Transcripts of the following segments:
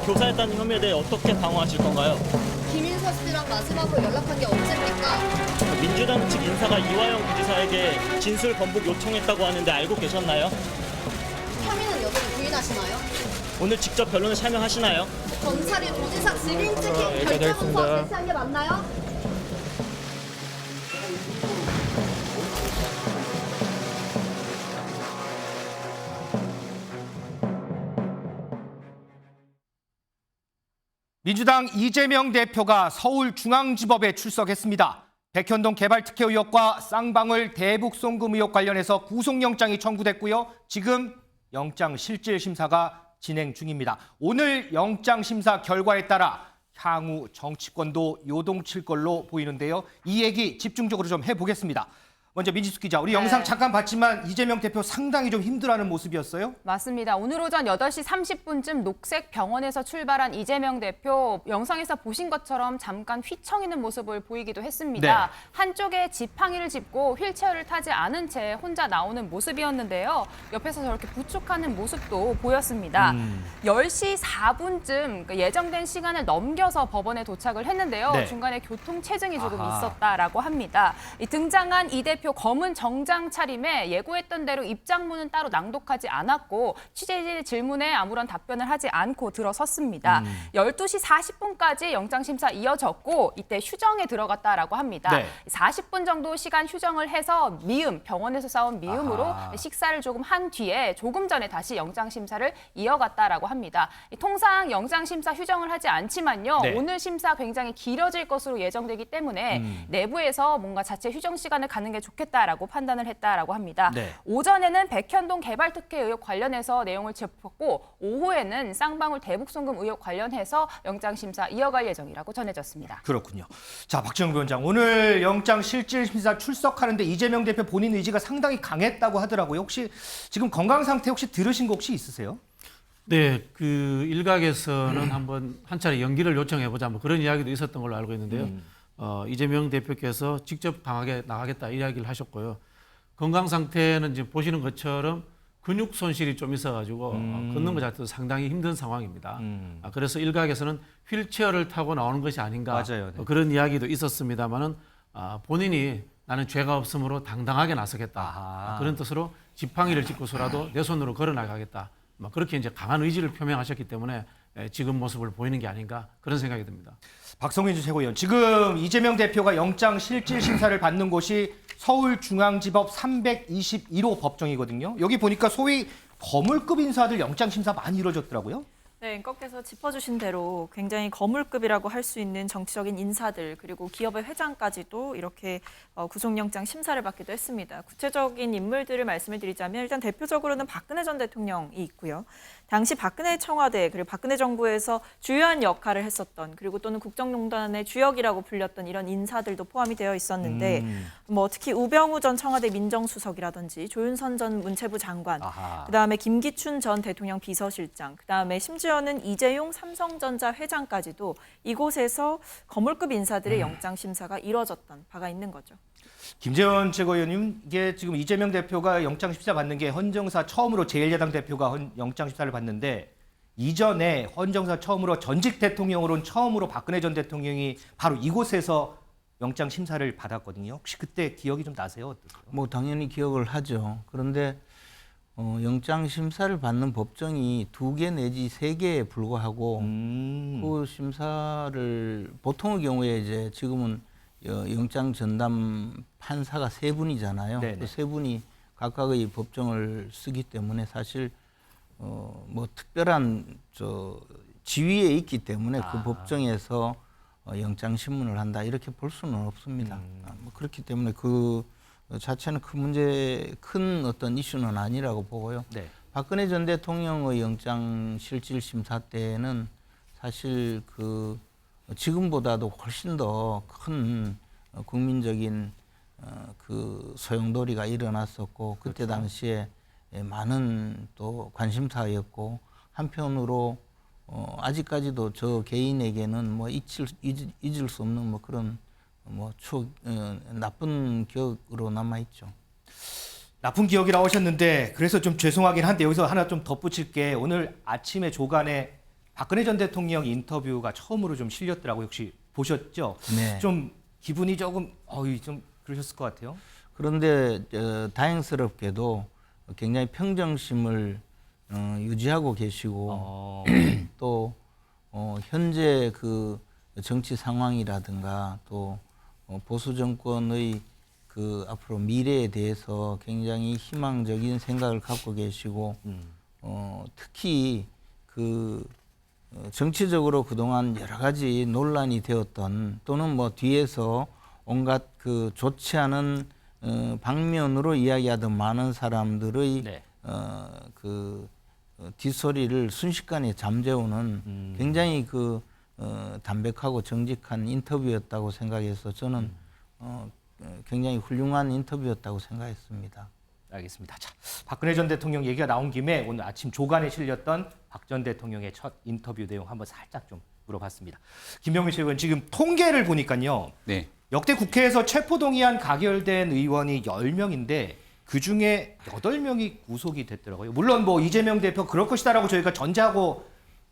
교사했다는 혐의에 대해 어떻게 방어하실 건가요? 김인서 씨랑 마지막으로 연락한 게 언제입니까? 민주당 측 인사가 이화영 부지사에게 진술 번복 요청했다고 하는데 알고 계셨나요? 혐의는 여전히 부인하시나요? 오늘 직접 변론에 참여하시나요? 검찰이 도지사 증인 책임 결정부터 제시한 게 맞나요? 민주당 이재명 대표가 서울중앙지법에 출석했습니다. 백현동 개발특혜 의혹과 쌍방울 대북송금 의혹 관련해서 구속영장이 청구됐고요. 지금 영장실질심사가 진행 중입니다. 오늘 영장심사 결과에 따라 향후 정치권도 요동칠 걸로 보이는데요. 이 얘기 집중적으로 좀 해보겠습니다. 먼저 민지숙 기자, 우리 영상 잠깐 봤지만 이재명 대표 상당히 좀 힘들어하는 모습이었어요? 맞습니다. 오늘 오전 8시 30분쯤 녹색병원에서 출발한 이재명 대표, 영상에서 보신 것처럼 잠깐 휘청이는 모습을 보이기도 했습니다. 네. 한쪽에 지팡이를 짚고 휠체어를 타지 않은 채 혼자 나오는 모습이었는데요. 옆에서 저렇게 부축하는 모습도 보였습니다. 10시 4분쯤 예정된 시간을 넘겨서 법원에 도착을 했는데요. 네. 중간에 교통체증이 조금 아하. 있었다라고 합니다. 등장한 이 대표 검은 정장 차림에 예고했던 대로 입장문은 따로 낭독하지 않았고 취재진의 질문에 아무런 답변을 하지 않고 들어섰습니다. 12시 40분까지 영장심사 이어졌고 이때 휴정에 들어갔다라고 합니다. 네. 40분 정도 시간 휴정을 해서 병원에서 싸운 미음으로 아하. 식사를 조금 한 뒤에 조금 전에 다시 영장심사를 이어갔다라고 합니다. 통상 영장심사 휴정을 하지 않지만요. 네. 오늘 심사 굉장히 길어질 것으로 예정되기 때문에 내부에서 뭔가 자체 휴정 시간을 갖는 게 좋겠다라고 판단을 했다라고 합니다. 네. 오전에는 백현동 개발특혜 의혹 관련해서 내용을 짚었고 오후에는 쌍방울 대북송금 의혹 관련해서 영장심사 이어갈 예정이라고 전해졌습니다. 그렇군요. 자, 박지영 위원장, 오늘 영장실질심사 출석하는데 이재명 대표 본인 의지가 상당히 강했다고 하더라고요. 혹시 지금 건강 상태 혹시 들으신 거 혹시 있으세요? 네, 그 일각에서는 한번 한 차례 연기를 요청해보자 뭐 그런 이야기도 있었던 걸로 알고 있는데요. 이재명 대표께서 직접 강하게 나가겠다 이야기를 하셨고요. 건강 상태는 지금 보시는 것처럼 근육 손실이 좀 있어가지고 걷는 것 자체도 상당히 힘든 상황입니다. 그래서 일각에서는 휠체어를 타고 나오는 것이 아닌가 맞아요. 네. 그런 이야기도 있었습니다만은 본인이 나는 죄가 없으므로 당당하게 나서겠다 아하. 그런 뜻으로 지팡이를 짚고서라도 내 손으로 걸어 나가겠다. 그렇게 이제 강한 의지를 표명하셨기 때문에 지금 모습을 보이는 게 아닌가 그런 생각이 듭니다. 박성민 최고위원, 지금 이재명 대표가 영장실질심사를 받는 곳이 서울중앙지법 321호 법정이거든요. 여기 보니까 소위 거물급 인사들 영장심사 많이 이루어졌더라고요. 네, 앵커께서 짚어주신 대로 굉장히 거물급이라고 할 수 있는 정치적인 인사들 그리고 기업의 회장까지도 이렇게 구속영장 심사를 받기도 했습니다. 구체적인 인물들을 말씀을 드리자면 일단 대표적으로는 박근혜 전 대통령이 있고요. 당시 박근혜 청와대 그리고 박근혜 정부에서 주요한 역할을 했었던 그리고 또는 국정농단의 주역이라고 불렸던 이런 인사들도 포함이 되어 있었는데 특히 우병우 전 청와대 민정수석이라든지 조윤선 전 문체부 장관, 아하. 그다음에 김기춘 전 대통령 비서실장, 그다음에 심지어는 이재용 삼성전자 회장까지도 이곳에서 거물급 인사들의 영장 심사가 이뤄졌던 바가 있는 거죠. 김재원 최고위원님, 이게 지금 이재명 대표가 영장심사 받는 게 헌정사 처음으로 제1야당 대표가 영장심사를 받는데 이전에 헌정사 처음으로 전직 대통령으로는 처음으로 박근혜 전 대통령이 바로 이곳에서 영장심사를 받았거든요. 혹시 그때 기억이 좀 나세요? 어떠세요? 뭐 당연히 기억을 하죠. 그런데 영장 심사를 받는 법정이 2개 내지 3개에 불과하고 그 심사를 보통의 경우에 이제 지금은 영장 전담 판사가 3분이잖아요. 네네. 그 3분이 각각의 법정을 쓰기 때문에 사실 뭐 특별한 지위에 있기 때문에 그 법정에서 영장 심문을 한다 이렇게 볼 수는 없습니다. 뭐 그렇기 때문에 그 자체는 큰 어떤 이슈는 아니라고 보고요. 네. 박근혜 전 대통령의 영장 실질 심사 때는 사실 그 지금보다도 훨씬 더 큰 국민적인 그 소용돌이가 일어났었고 그때 그렇죠. 당시에 많은 또 관심사였고 한편으로 아직까지도 저 개인에게는 뭐 잊을 수 없는 뭐 그런 뭐 추억, 나쁜 기억으로 남아 있죠. 나쁜 기억이라고 하셨는데 그래서 좀 죄송하긴 한데 여기서 하나 좀 덧붙일 게 오늘 아침에 조간에 박근혜 전 대통령 인터뷰가 처음으로 좀 실렸더라고요. 혹시 보셨죠? 네. 좀 기분이 조금 좀 그러셨을 것 같아요. 그런데 다행스럽게도 굉장히 평정심을 유지하고 계시고 또 현재 그 정치 상황이라든가 또 보수 정권의 그 앞으로 미래에 대해서 굉장히 희망적인 생각을 갖고 계시고 특히 그 정치적으로 그동안 여러 가지 논란이 되었던 또는 뭐 뒤에서 온갖 그 좋지 않은 방면으로 이야기하던 많은 사람들의 네. 그 뒷소리를 순식간에 잠재우는 굉장히 그 담백하고 정직한 인터뷰였다고 생각해서 저는 굉장히 훌륭한 인터뷰였다고 생각했습니다. 알겠습니다. 자, 박근혜 전 대통령 얘기가 나온 김에 오늘 아침 조간에 실렸던 박 전 대통령의 첫 인터뷰 내용 한번 살짝 좀 물어봤습니다. 김병민 최고위원 지금 통계를 보니까요. 네. 역대 국회에서 체포동의안 가결된 의원이 10명인데 그중에 8명이 구속이 됐더라고요. 물론 뭐 이재명 대표 그럴 것이다라고 저희가 전제하고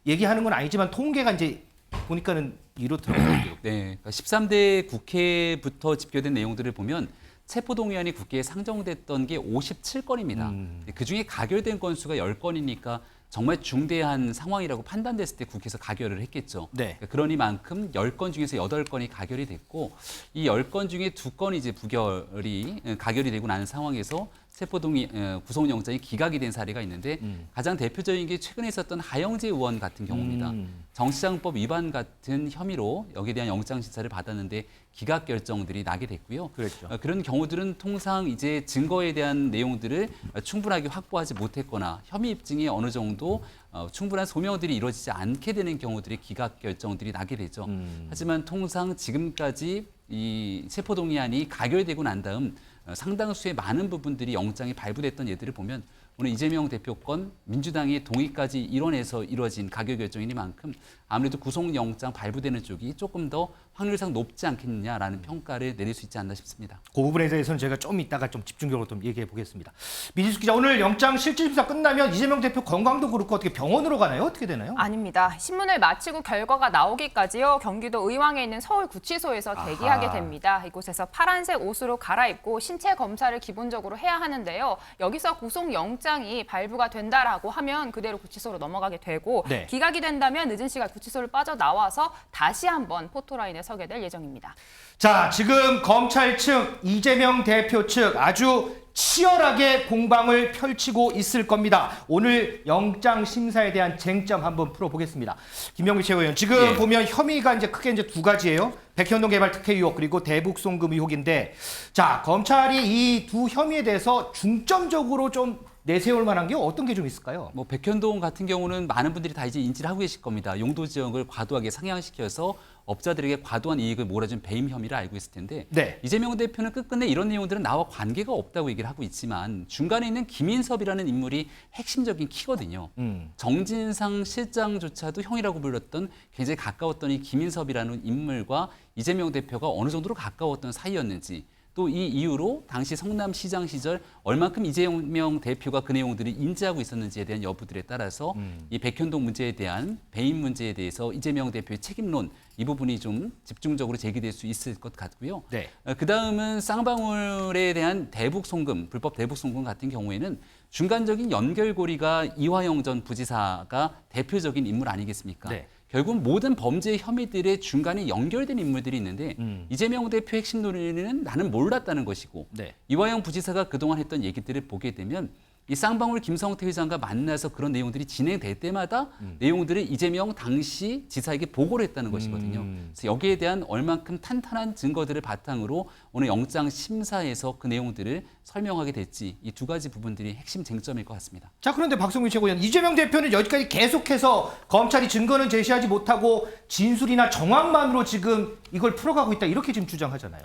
얘기하는 건 아니지만 통계가 이제 보니까는 이렇더라고요. 네. 그러니까 13대 국회부터 집계된 내용들을 보면 체포동의안이 국회에 상정됐던 게 57건입니다. 그중에 가결된 건수가 10건이니까 정말 중대한 상황이라고 판단됐을 때 국회에서 가결을 했겠죠. 네. 그러니만큼 10건 중에서 8건이 가결이 됐고 이 10건 중에 2건이 이제 가결이 되고 나는 상황에서 구속영장이 기각이 된 사례가 있는데 가장 대표적인 게 최근에 있었던 하영재 의원 같은 경우입니다. 정치자금법 위반 같은 혐의로 여기에 대한 영장 심사를 받았는데 기각 결정들이 나게 됐고요. 그랬죠. 그런 경우들은 통상 이제 증거에 대한 내용들을 충분하게 확보하지 못했거나 혐의 입증이 어느 정도 충분한 소명들이 이루어지지 않게 되는 경우들이 기각 결정들이 나게 되죠. 하지만 통상 지금까지 이 체포동의안이 가결되고 난 다음 상당수의 많은 부분들이 영장이 발부됐던 예들을 보면 오늘 이재명 대표 건 민주당의 동의까지 이뤄내서 이루어진 가결 결정이니만큼 아무래도 구속영장 발부되는 쪽이 조금 더 확률상 높지 않겠느냐라는 평가를 내릴 수 있지 않나 싶습니다. 그 부분에 대해서는 제가 좀 이따가 좀 집중적으로 좀 얘기해 보겠습니다. 민희숙 기자, 오늘 영장 실질심사 끝나면 이재명 대표 건강도 그렇고 어떻게 병원으로 가나요? 어떻게 되나요? 아닙니다. 신문을 마치고 결과가 나오기까지요. 경기도 의왕에 있는 서울구치소에서 대기하게 됩니다. 이곳에서 파란색 옷으로 갈아입고 신체 검사를 기본적으로 해야 하는데요. 여기서 구속영장이 발부가 된다라고 하면 그대로 구치소로 넘어가게 되고 네. 기각이 된다면 늦은 시간 구치소를 빠져나와서 다시 한번 포토라인에 서게 될 예정입니다. 자, 지금 검찰 측, 이재명 대표 측 아주 치열하게 공방을 펼치고 있을 겁니다. 오늘 영장 심사에 대한 쟁점 한번 풀어보겠습니다. 김병민 최고위원, 지금 보면 혐의가 이제 크게 이제 두 가지예요. 백현동 개발 특혜 의혹 그리고 대북 송금 의혹인데, 자, 검찰이 이 두 혐의에 대해서 중점적으로 좀 내세울 만한 게 어떤 게 좀 있을까요? 뭐 백현동 같은 경우는 많은 분들이 다 이제 인지를 하고 계실 겁니다. 용도 지역을 과도하게 상향시켜서 업자들에게 과도한 이익을 몰아준 배임 혐의를 알고 있을 텐데 네. 이재명 대표는 끝끝내 이런 내용들은 나와 관계가 없다고 얘기를 하고 있지만 중간에 있는 김인섭이라는 인물이 핵심적인 키거든요. 정진상 실장조차도 형이라고 불렀던 굉장히 가까웠던 이 김인섭이라는 인물과 이재명 대표가 어느 정도로 가까웠던 사이였는지 또 이 이후로 당시 성남시장 시절 얼만큼 이재명 대표가 그 내용들을 인지하고 있었는지에 대한 여부들에 따라서 이 백현동 문제에 대한 배임 문제에 대해서 이재명 대표의 책임론 이 부분이 좀 집중적으로 제기될 수 있을 것 같고요. 네. 그다음은 쌍방울에 대한 대북 송금, 불법 대북 송금 같은 경우에는 중간적인 연결고리가 이화영 전 부지사가 대표적인 인물 아니겠습니까? 네. 결국 모든 범죄 혐의들의 중간에 연결된 인물들이 있는데 이재명 대표의 핵심 논리는 나는 몰랐다는 것이고 네. 이화영 부지사가 그동안 했던 얘기들을 보게 되면 이 쌍방울 김성태 회장과 만나서 그런 내용들이 진행될 때마다 내용들을 이재명 당시 지사에게 보고를 했다는 것이거든요. 그래서 여기에 대한 얼만큼 탄탄한 증거들을 바탕으로 오늘 영장 심사에서 그 내용들을 설명하게 될지 이 두 가지 부분들이 핵심 쟁점일 것 같습니다. 자, 그런데 박성민 최고위원, 이재명 대표는 여기까지 계속해서 검찰이 증거는 제시하지 못하고 진술이나 정황만으로 지금 이걸 풀어가고 있다 이렇게 지금 주장하잖아요.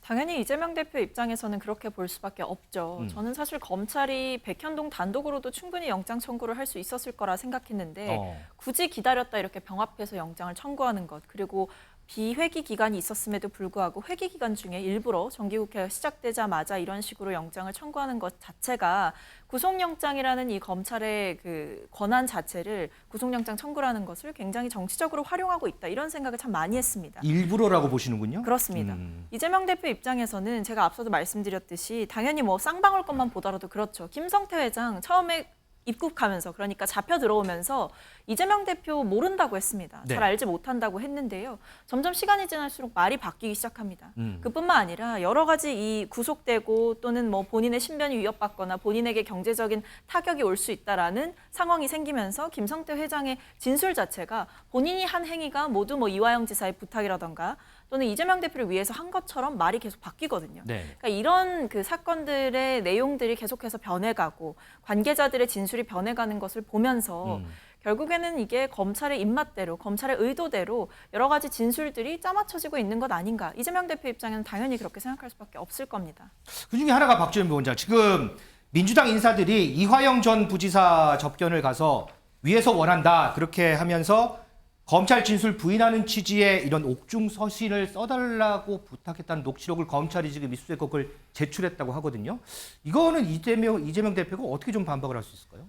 당연히 이재명 대표 입장에서는 그렇게 볼 수밖에 없죠. 저는 사실 검찰이 백현동 단독으로도 충분히 영장 청구를 할 수 있었을 거라 생각했는데 굳이 기다렸다 이렇게 병합해서 영장을 청구하는 것, 그리고 비회기 기간이 있었음에도 불구하고 회기 기간 중에 일부러 정기국회가 시작되자마자 이런 식으로 영장을 청구하는 것 자체가 구속영장이라는 이 검찰의 그 권한 자체를 구속영장 청구라는 것을 굉장히 정치적으로 활용하고 있다. 이런 생각을 참 많이 했습니다. 일부러라고 보시는군요. 그렇습니다. 이재명 대표 입장에서는 제가 앞서도 말씀드렸듯이 당연히 뭐 쌍방울 것만 보더라도 그렇죠. 김성태 회장 처음에 입국하면서 그러니까 잡혀 들어오면서 이재명 대표 모른다고 했습니다. 네. 잘 알지 못한다고 했는데요. 점점 시간이 지날수록 말이 바뀌기 시작합니다. 그뿐만 아니라 여러 가지 이 구속되고 또는 뭐 본인의 신변이 위협받거나 본인에게 경제적인 타격이 올 수 있다라는 상황이 생기면서 김성태 회장의 진술 자체가 본인이 한 행위가 모두 뭐 이화영 지사의 부탁이라던가 또는 이재명 대표를 위해서 한 것처럼 말이 계속 바뀌거든요. 네. 그러니까 이런 그 사건들의 내용들이 계속해서 변해가고 관계자들의 진술이 변해가는 것을 보면서 결국에는 이게 검찰의 입맛대로, 검찰의 의도대로 여러 가지 진술들이 짜맞춰지고 있는 것 아닌가. 이재명 대표 입장에는 당연히 그렇게 생각할 수밖에 없을 겁니다. 그중에 하나가 박지원 위원장. 지금 민주당 인사들이 이화영 전 부지사 접견을 가서 위에서 원한다 그렇게 하면서 검찰 진술 부인하는 취지의 이런 옥중 서신을 써달라고 부탁했다는 녹취록을 검찰이 지금 입수해 그걸 제출했다고 하거든요. 이거는 이재명 대표가 어떻게 좀 반박을 할 수 있을까요?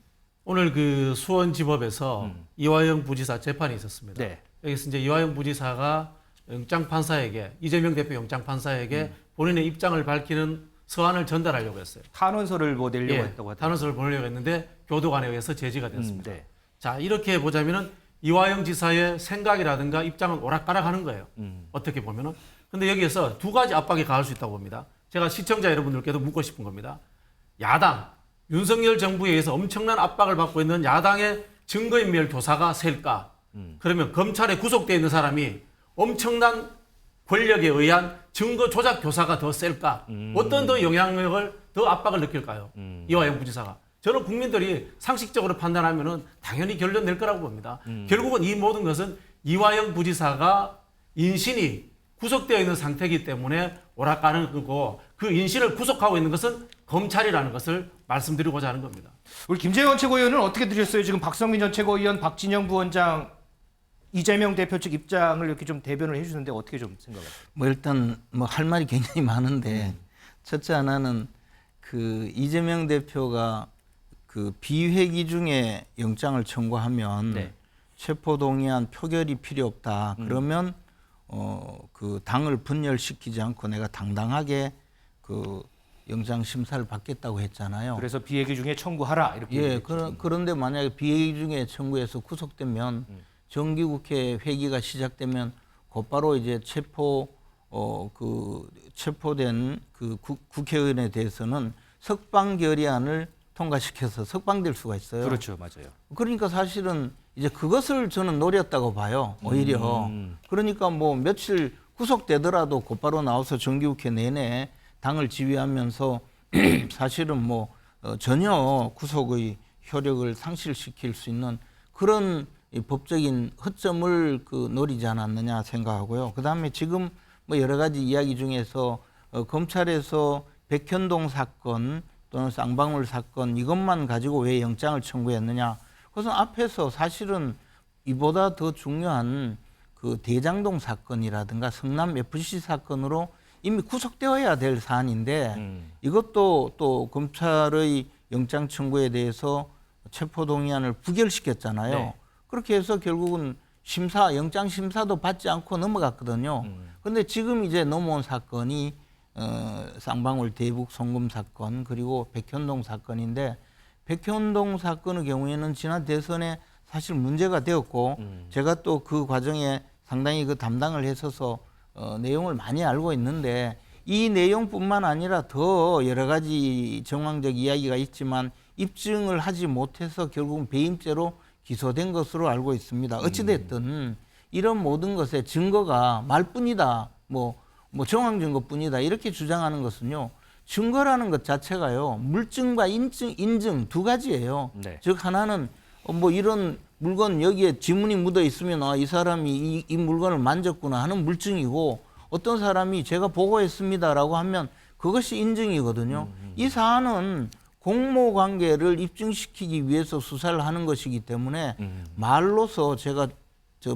오늘 그 수원지법에서 이화영 부지사 재판이 있었습니다. 네. 여기서 이제 이화영 부지사가 영장 판사에게 이재명 대표 영장 판사에게 본인의 입장을 밝히는 서한을 전달하려고 했어요. 탄원서를 뭐 내려고 했다고 하더라고요. 탄원서를 보내려고 했는데 교도관에 의해서 제지가 됐습니다. 네. 자, 이렇게 보자면은 이화영 지사의 생각이라든가 입장은 오락가락하는 거예요. 어떻게 보면은. 근데 여기에서 두 가지 압박이 가할 수 있다고 봅니다. 제가 시청자 여러분들께도 묻고 싶은 겁니다. 야당, 윤석열 정부에 의해서 엄청난 압박을 받고 있는 야당의 증거인멸 교사가 셀까? 그러면 검찰에 구속되어 있는 사람이 엄청난 권력에 의한 증거 조작 교사가 더 셀까? 어떤 더 영향력을, 더 압박을 느낄까요? 이화영 부지사가. 저는 국민들이 상식적으로 판단하면은 당연히 결론 낼 거라고 봅니다. 결국은 이 모든 것은 이화영 부지사가 인신이 구속되어 있는 상태이기 때문에 오락가는 거고 그 인신을 구속하고 있는 것은 검찰이라는 것을 말씀드리고자 하는 겁니다. 우리 김재원 최고위원은 어떻게 들으셨어요? 지금 박성민 전 최고위원, 박진영 부원장, 이재명 대표 측 입장을 이렇게 좀 대변을 해주는데 어떻게 좀 생각하세요? 뭐 일단 뭐 할 말이 굉장히 많은데 첫째 하나는 그 이재명 대표가 그 비회기 중에 영장을 청구하면 네. 체포동의안 표결이 필요 없다. 그러면 그 당을 분열시키지 않고 내가 당당하게 그 영장 심사를 받겠다고 했잖아요. 그래서 비회기 중에 청구하라 이렇게. 예, 얘기했죠. 그런데 만약에 비회기 중에 청구해서 구속되면 정기국회 회기가 시작되면 곧바로 이제 체포된 그 국회의원에 대해서는 석방 결의안을 통과시켜서 석방될 수가 있어요. 그렇죠, 맞아요. 그러니까 사실은 이제 그것을 저는 노렸다고 봐요. 오히려. 그러니까 뭐 며칠 구속되더라도 곧바로 나와서 정기국회 내내 당을 지휘하면서 사실은 뭐 전혀 구속의 효력을 상실시킬 수 있는 그런 이 법적인 허점을 그 노리지 않았느냐 생각하고요. 그다음에 지금 뭐 여러 가지 이야기 중에서 검찰에서 백현동 사건 또는 쌍방울 사건 이것만 가지고 왜 영장을 청구했느냐. 그래서 앞에서 사실은 이보다 더 중요한 그 대장동 사건이라든가 성남 FC 사건으로 이미 구속되어야 될 사안인데 이것도 또 검찰의 영장 청구에 대해서 체포동의안을 부결시켰잖아요. 네. 그렇게 해서 결국은 영장 심사도 받지 않고 넘어갔거든요. 그런데 지금 이제 넘어온 사건이 쌍방울 대북 송금 사건 그리고 백현동 사건인데 백현동 사건의 경우에는 지난 대선에 사실 문제가 되었고 제가 또 그 과정에 상당히 그 담당을 했어서 내용을 많이 알고 있는데 이 내용뿐만 아니라 더 여러 가지 정황적 이야기가 있지만 입증을 하지 못해서 결국은 배임죄로 기소된 것으로 알고 있습니다. 어찌됐든 이런 모든 것의 증거가 말뿐이다. 뭐 정황 증거뿐이다. 이렇게 주장하는 것은요. 증거라는 것 자체가요. 물증과 인증 두 가지예요. 네. 즉 하나는 뭐 이런 물건 여기에 지문이 묻어 있으면 이 사람이 이 물건을 만졌구나 하는 물증이고 어떤 사람이 제가 보고했습니다라고 하면 그것이 인증이거든요. 이 사안은 공모 관계를 입증시키기 위해서 수사를 하는 것이기 때문에 말로서 제가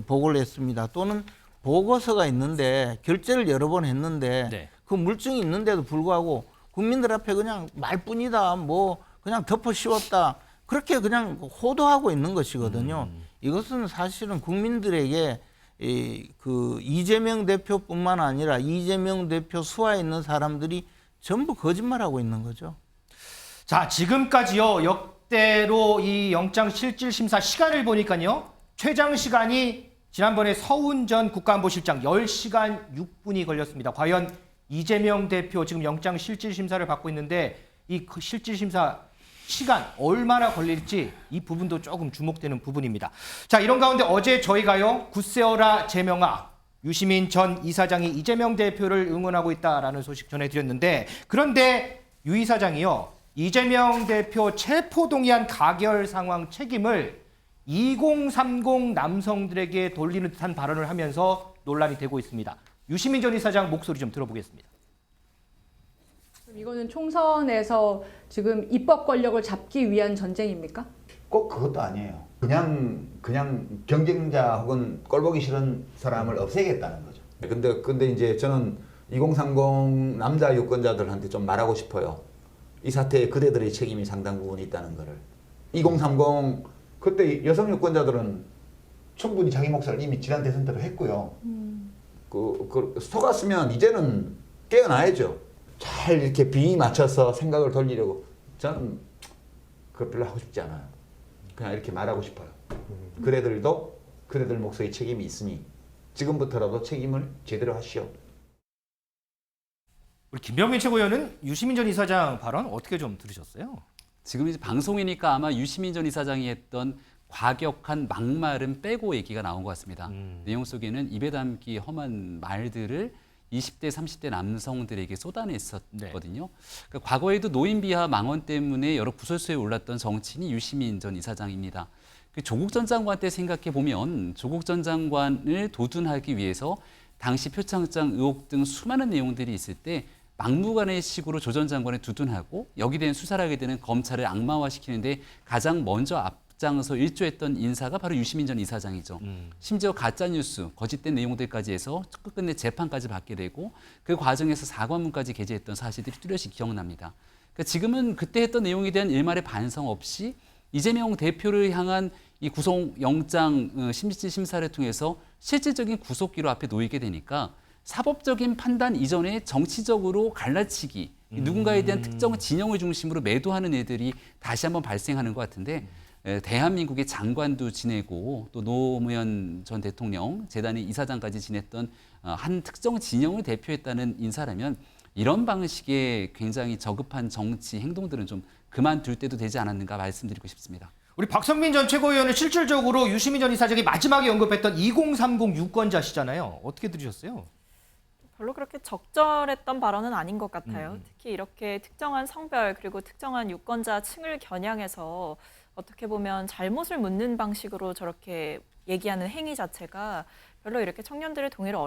보고를 했습니다. 또는 보고서가 있는데 결재를 여러 번 했는데 네. 그 물증이 있는데도 불구하고 국민들 앞에 그냥 말뿐이다 뭐 그냥 덮어 씌웠다 그렇게 그냥 호도하고 있는 것이거든요. 이것은 사실은 국민들에게 그 이재명 대표뿐만 아니라 이재명 대표 수하에 있는 사람들이 전부 거짓말하고 있는 거죠. 자, 지금까지요. 역대로 이 영장 실질 심사 시간을 보니까요. 최장 시간이 지난번에 서훈 전 국가안보실장 10시간 6분이 걸렸습니다. 과연 이재명 대표 지금 영장 실질 심사를 받고 있는데 이 실질 심사 시간 얼마나 걸릴지 이 부분도 조금 주목되는 부분입니다. 자, 이런 가운데 어제 저희가요. 굳세어라 제명아 유시민 전 이사장이 이재명 대표를 응원하고 있다라는 소식 전해드렸는데 그런데 유 이사장이요. 이재명 대표 체포동의안 가결 상황 책임을 2030 남성들에게 돌리는 듯한 발언을 하면서 논란이 되고 있습니다. 유시민 전 이사장 목소리 좀 들어보겠습니다. 이거는 총선에서 지금 입법 권력을 잡기 위한 전쟁입니까? 꼭 그것도 아니에요. 그냥 경쟁자 혹은 꼴보기 싫은 사람을 없애겠다는 거죠. 근데 이제 저는 2030 남자 유권자들한테 좀 말하고 싶어요. 이 사태에 그대들의 책임이 상당 부분 있다는 거를. 2030 그때 여성 유권자들은 충분히 자기 몫을 이미 지난 대선 때도 했고요. 속았으면 이제는 깨어나야죠. 잘 이렇게 비위 맞춰서 생각을 돌리려고 저는 그거 별로 하고 싶지 않아요. 그냥 이렇게 말하고 싶어요. 그대들도 그대들 몫의 책임이 있으니 지금부터라도 책임을 제대로 하시오. 우리 김병민 최고위원은 유시민 전 이사장 발언 어떻게 좀 들으셨어요? 지금 이제 방송이니까 아마 유시민 전 이사장이 했던 과격한 막말은 빼고 얘기가 나온 것 같습니다. 내용 속에는 입에 담기 험한 말들을 20대, 30대 남성들에게 쏟아냈었거든요. 그러니까 과거에도 노인 비하 망언 때문에 여러 구설수에 올랐던 정치인이 유시민 전 이사장입니다. 조국 전 장관 때 생각해 보면 조국 전 장관을 도둔하기 위해서 당시 표창장 의혹 등 수많은 내용들이 있을 때 막무가내 식으로 조 전 장관을 두둔하고 여기 대한 수사를 하게 되는 검찰을 악마화시키는데 가장 먼저 앞장서 일조했던 인사가 바로 유시민 전 이사장이죠. 심지어 가짜뉴스, 거짓된 내용들까지 해서 끝끝내 재판까지 받게 되고 그 과정에서 사과문까지 게재했던 사실들이 뚜렷이 기억납니다. 그러니까 지금은 그때 했던 내용에 대한 일말의 반성 없이 이재명 대표를 향한 이 구속영장 실질 심사를 통해서 실질적인 구속기로 앞에 놓이게 되니까 사법적인 판단 이전에 정치적으로 갈라치기, 누군가에 대한 특정 진영을 중심으로 매도하는 애들이 다시 한번 발생하는 것 같은데 대한민국의 장관도 지내고 또 노무현 전 대통령, 재단의 이사장까지 지냈던 한 특정 진영을 대표했다는 인사라면 이런 방식의 굉장히 저급한 정치 행동들은 좀 그만둘 때도 되지 않았는가 말씀드리고 싶습니다. 우리 박성민 전 최고위원은 실질적으로 유시민 전 이사장이 마지막에 언급했던 2030 유권자시잖아요. 어떻게 들으셨어요? 별로 그렇게 적절했던 발언은 아닌 것 같아요. 특히 이렇게 특정한 성별 그리고 특정한 유권자 층을 겨냥해서 어떻게 보면 잘못을 묻는 방식으로 저렇게 얘기하는 행위 자체가 별로 이렇게 청년들의 동의를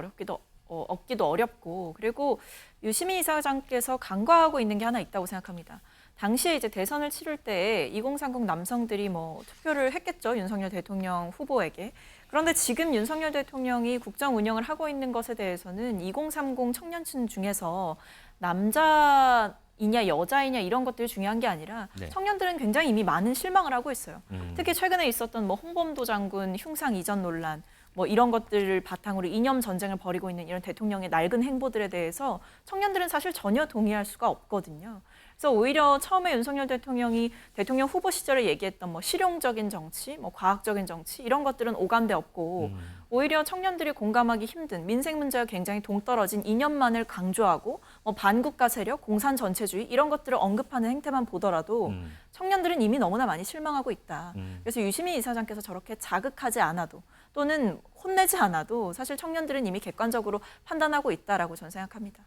얻기도 어렵고 그리고 유시민 이사장께서 간과하고 있는 게 하나 있다고 생각합니다. 당시에 이제 대선을 치를 때 2030 남성들이 뭐 투표를 했겠죠. 윤석열 대통령 후보에게. 그런데 지금 윤석열 대통령이 국정 운영을 하고 있는 것에 대해서는 2030 청년층 중에서 남자이냐 여자이냐 이런 것들이 중요한 게 아니라 청년들은 굉장히 이미 많은 실망을 하고 있어요. 특히 최근에 있었던 뭐 홍범도 장군 흉상 이전 논란 뭐 이런 것들을 바탕으로 이념 전쟁을 벌이고 있는 이런 대통령의 낡은 행보들에 대해서 청년들은 사실 전혀 동의할 수가 없거든요. 그래서 오히려 처음에 윤석열 대통령이 대통령 후보 시절에 얘기했던 뭐 실용적인 정치, 뭐 과학적인 정치 이런 것들은 오감대 없고 오히려 청년들이 공감하기 힘든 민생 문제가 굉장히 동떨어진 이념만을 강조하고 뭐 반국가 세력, 공산 전체주의 이런 것들을 언급하는 행태만 보더라도 청년들은 이미 너무나 많이 실망하고 있다. 그래서 유시민 이사장께서 저렇게 자극하지 않아도 또는 혼내지 않아도 사실 청년들은 이미 객관적으로 판단하고 있다라고 저는 생각합니다.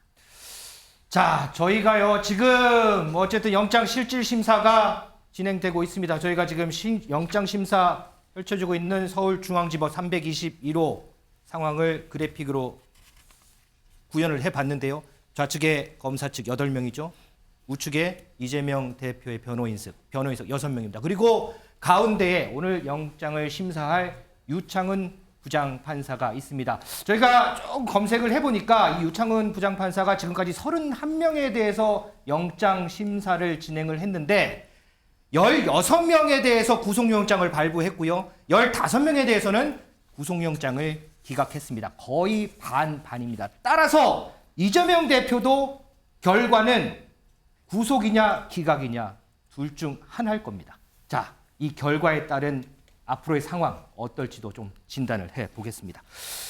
자, 저희가요 지금 어쨌든 영장 실질 심사가 진행되고 있습니다. 저희가 지금 영장 심사 펼쳐지고 있는 서울중앙지법 321호 상황을 그래픽으로 구현을 해봤는데요. 좌측에 검사 측 8명이죠. 우측에 이재명 대표의 변호인석 6명입니다. 그리고 가운데에 오늘 영장을 심사할 유창은 부장판사가 있습니다. 저희가 좀 검색을 해보니까 이 유창훈 부장판사가 지금까지 31명에 대해서 영장 심사를 진행을 했는데 16명에 대해서 구속영장을 발부했고요. 15명에 대해서는 구속영장을 기각했습니다. 거의 반반입니다. 따라서 이재명 대표도 결과는 구속이냐 기각이냐 둘 중 하나일 겁니다. 자, 이 결과에 따른 앞으로의 상황 어떨지도 좀 진단을 해보겠습니다.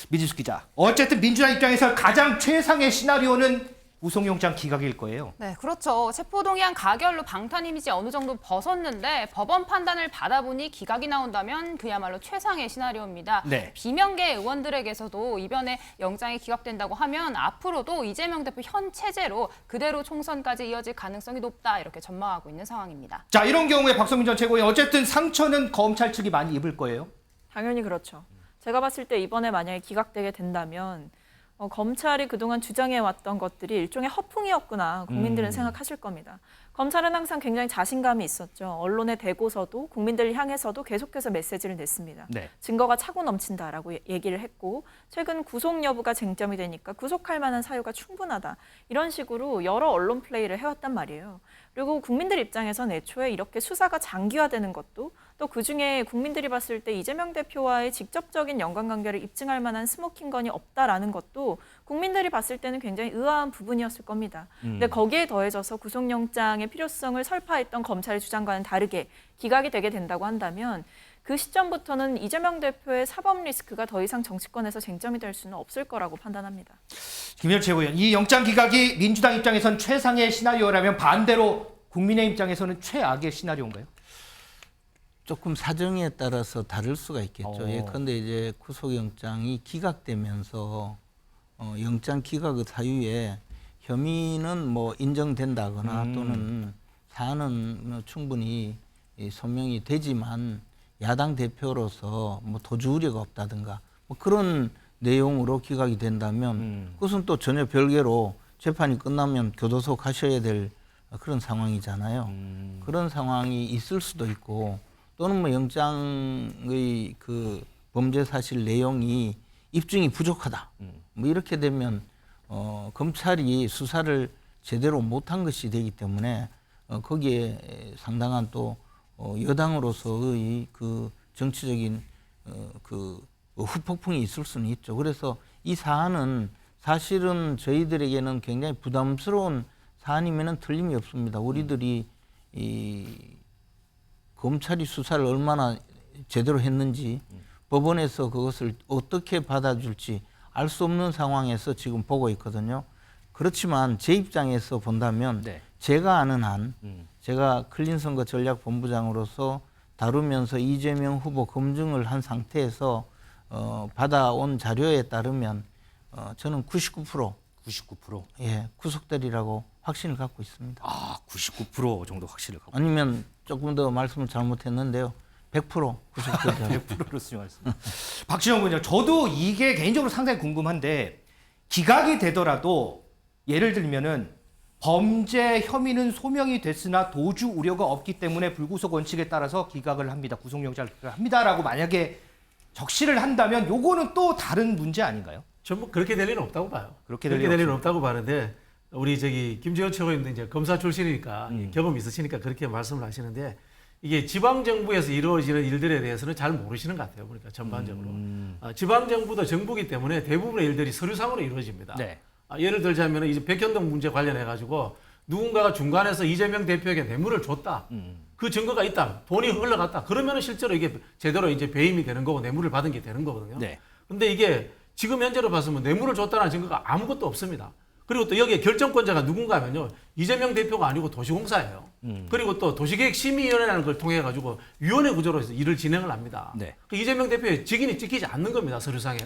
미지수 기자, 어쨌든 민주당 입장에서 가장 최상의 시나리오는 구속영장 기각일 거예요. 네, 그렇죠. 체포동의안 가결로 방탄 이미지 어느 정도 벗었는데 법원 판단을 받아보니 기각이 나온다면 그야말로 최상의 시나리오입니다. 네. 비명계 의원들에게서도 이번에 영장이 기각된다고 하면 앞으로도 이재명 대표 현 체제로 그대로 총선까지 이어질 가능성이 높다 이렇게 전망하고 있는 상황입니다. 자, 이런 경우에 박성민 전 최고위원 어쨌든 상처는 검찰 측이 많이 입을 거예요. 당연히 그렇죠. 제가 봤을 때 이번에 만약에 기각되게 된다면 검찰이 그동안 주장해왔던 것들이 일종의 허풍이었구나 국민들은 생각하실 겁니다. 검찰은 항상 굉장히 자신감이 있었죠. 언론에 대고서도 국민들을 향해서도 계속해서 메시지를 냈습니다. 네. 증거가 차고 넘친다라고 얘기를 했고 최근 구속 여부가 쟁점이 되니까 구속할 만한 사유가 충분하다. 이런 식으로 여러 언론 플레이를 해왔단 말이에요. 그리고 국민들 입장에서는 애초에 이렇게 수사가 장기화되는 것도 또 그중에 국민들이 봤을 때 이재명 대표와의 직접적인 연관관계를 입증할 만한 스모킹건이 없다라는 것도 국민들이 봤을 때는 굉장히 의아한 부분이었을 겁니다. 근데 거기에 더해져서 구속영장의 필요성을 설파했던 검찰의 주장과는 다르게 기각이 되게 된다고 한다면 그 시점부터는 이재명 대표의 사법 리스크가 더 이상 정치권에서 쟁점이 될 수는 없을 거라고 판단합니다. 김현 최고위원, 이 영장 기각이 민주당 입장에선 최상의 시나리오라면 반대로 국민의 입장에서는 최악의 시나리오인가요? 조금 사정에 따라서 다를 수가 있겠죠. 예컨대 이제 구속영장이 기각되면서 영장 기각의 사유에 혐의는 뭐 인정된다거나 또는 사안은 충분히 소명이 되지만 야당 대표로서 뭐 도주 우려가 없다든가 뭐 그런 내용으로 기각이 된다면 그것은 또 전혀 별개로 재판이 끝나면 교도소 가셔야 될 그런 상황이잖아요. 그런 상황이 있을 수도 있고 또는 뭐 영장의 그 범죄 사실 내용이 입증이 부족하다. 뭐 이렇게 되면 검찰이 수사를 제대로 못한 것이 되기 때문에 거기에 상당한 또 여당으로서의 그 정치적인 그 후폭풍이 있을 수는 있죠. 그래서 이 사안은 사실은 저희들에게는 굉장히 부담스러운 사안이면은 틀림이 없습니다. 우리들이 이 검찰이 수사를 얼마나 제대로 했는지 법원에서 그것을 어떻게 받아줄지 알 수 없는 상황에서 지금 보고 있거든요. 그렇지만 제 입장에서 본다면 제가 아는 한 제가 클린선거 전략본부장으로서 다루면서 이재명 후보 검증을 한 상태에서 받아온 자료에 따르면 저는 99% 예, 구속되리라고 확신을 갖고 있습니다. 아, 99% 정도 확신을 갖고. 아니면 조금 더 말씀을 잘못했는데요. 100% 구속되리라고. 100%로 수용하겠습니다. 박지원 군요. 저도 이게 개인적으로 상당히 궁금한데 기각이 되더라도 예를 들면은 범죄 혐의는 소명이 됐으나 도주 우려가 없기 때문에 불구속 원칙에 따라서 기각을 합니다. 구속영장을 합니다라고 만약에 적시를 한다면 요거는 또 다른 문제 아닌가요? 전부 그렇게 될 일은 없다고 봐요. 그렇게 될 일은 없다고 봐는데 우리 김재원 최고위원도 이제 검사 출신이니까 경험이 있으시니까 그렇게 말씀을 하시는데 이게 지방 정부에서 이루어지는 일들에 대해서는 잘 모르시는 것 같아요. 보니까 전반적으로 지방 정부도 정부이기 때문에 대부분의 일들이 서류상으로 이루어집니다. 네. 예를 들자면 이제 백현동 문제 관련해 가지고 누군가가 중간에서 이재명 대표에게 뇌물을 줬다. 그 증거가 있다. 돈이 흘러갔다. 그러면 실제로 이게 제대로 이제 배임이 되는 거고 뇌물을 받은 게 되는 거거든요. 네. 근데 이게 지금 현재로 봤으면 뇌물을 줬다는 증거가 아무것도 없습니다. 그리고 또 여기에 결정권자가 누군가 하면요. 이재명 대표가 아니고 도시공사예요. 그리고 또 도시계획심의위원회라는 걸 통해 가지고 위원회 구조로 해서 일을 진행을 합니다. 네. 그 이재명 대표의 직인이 찍히지 않는 겁니다. 서류상에.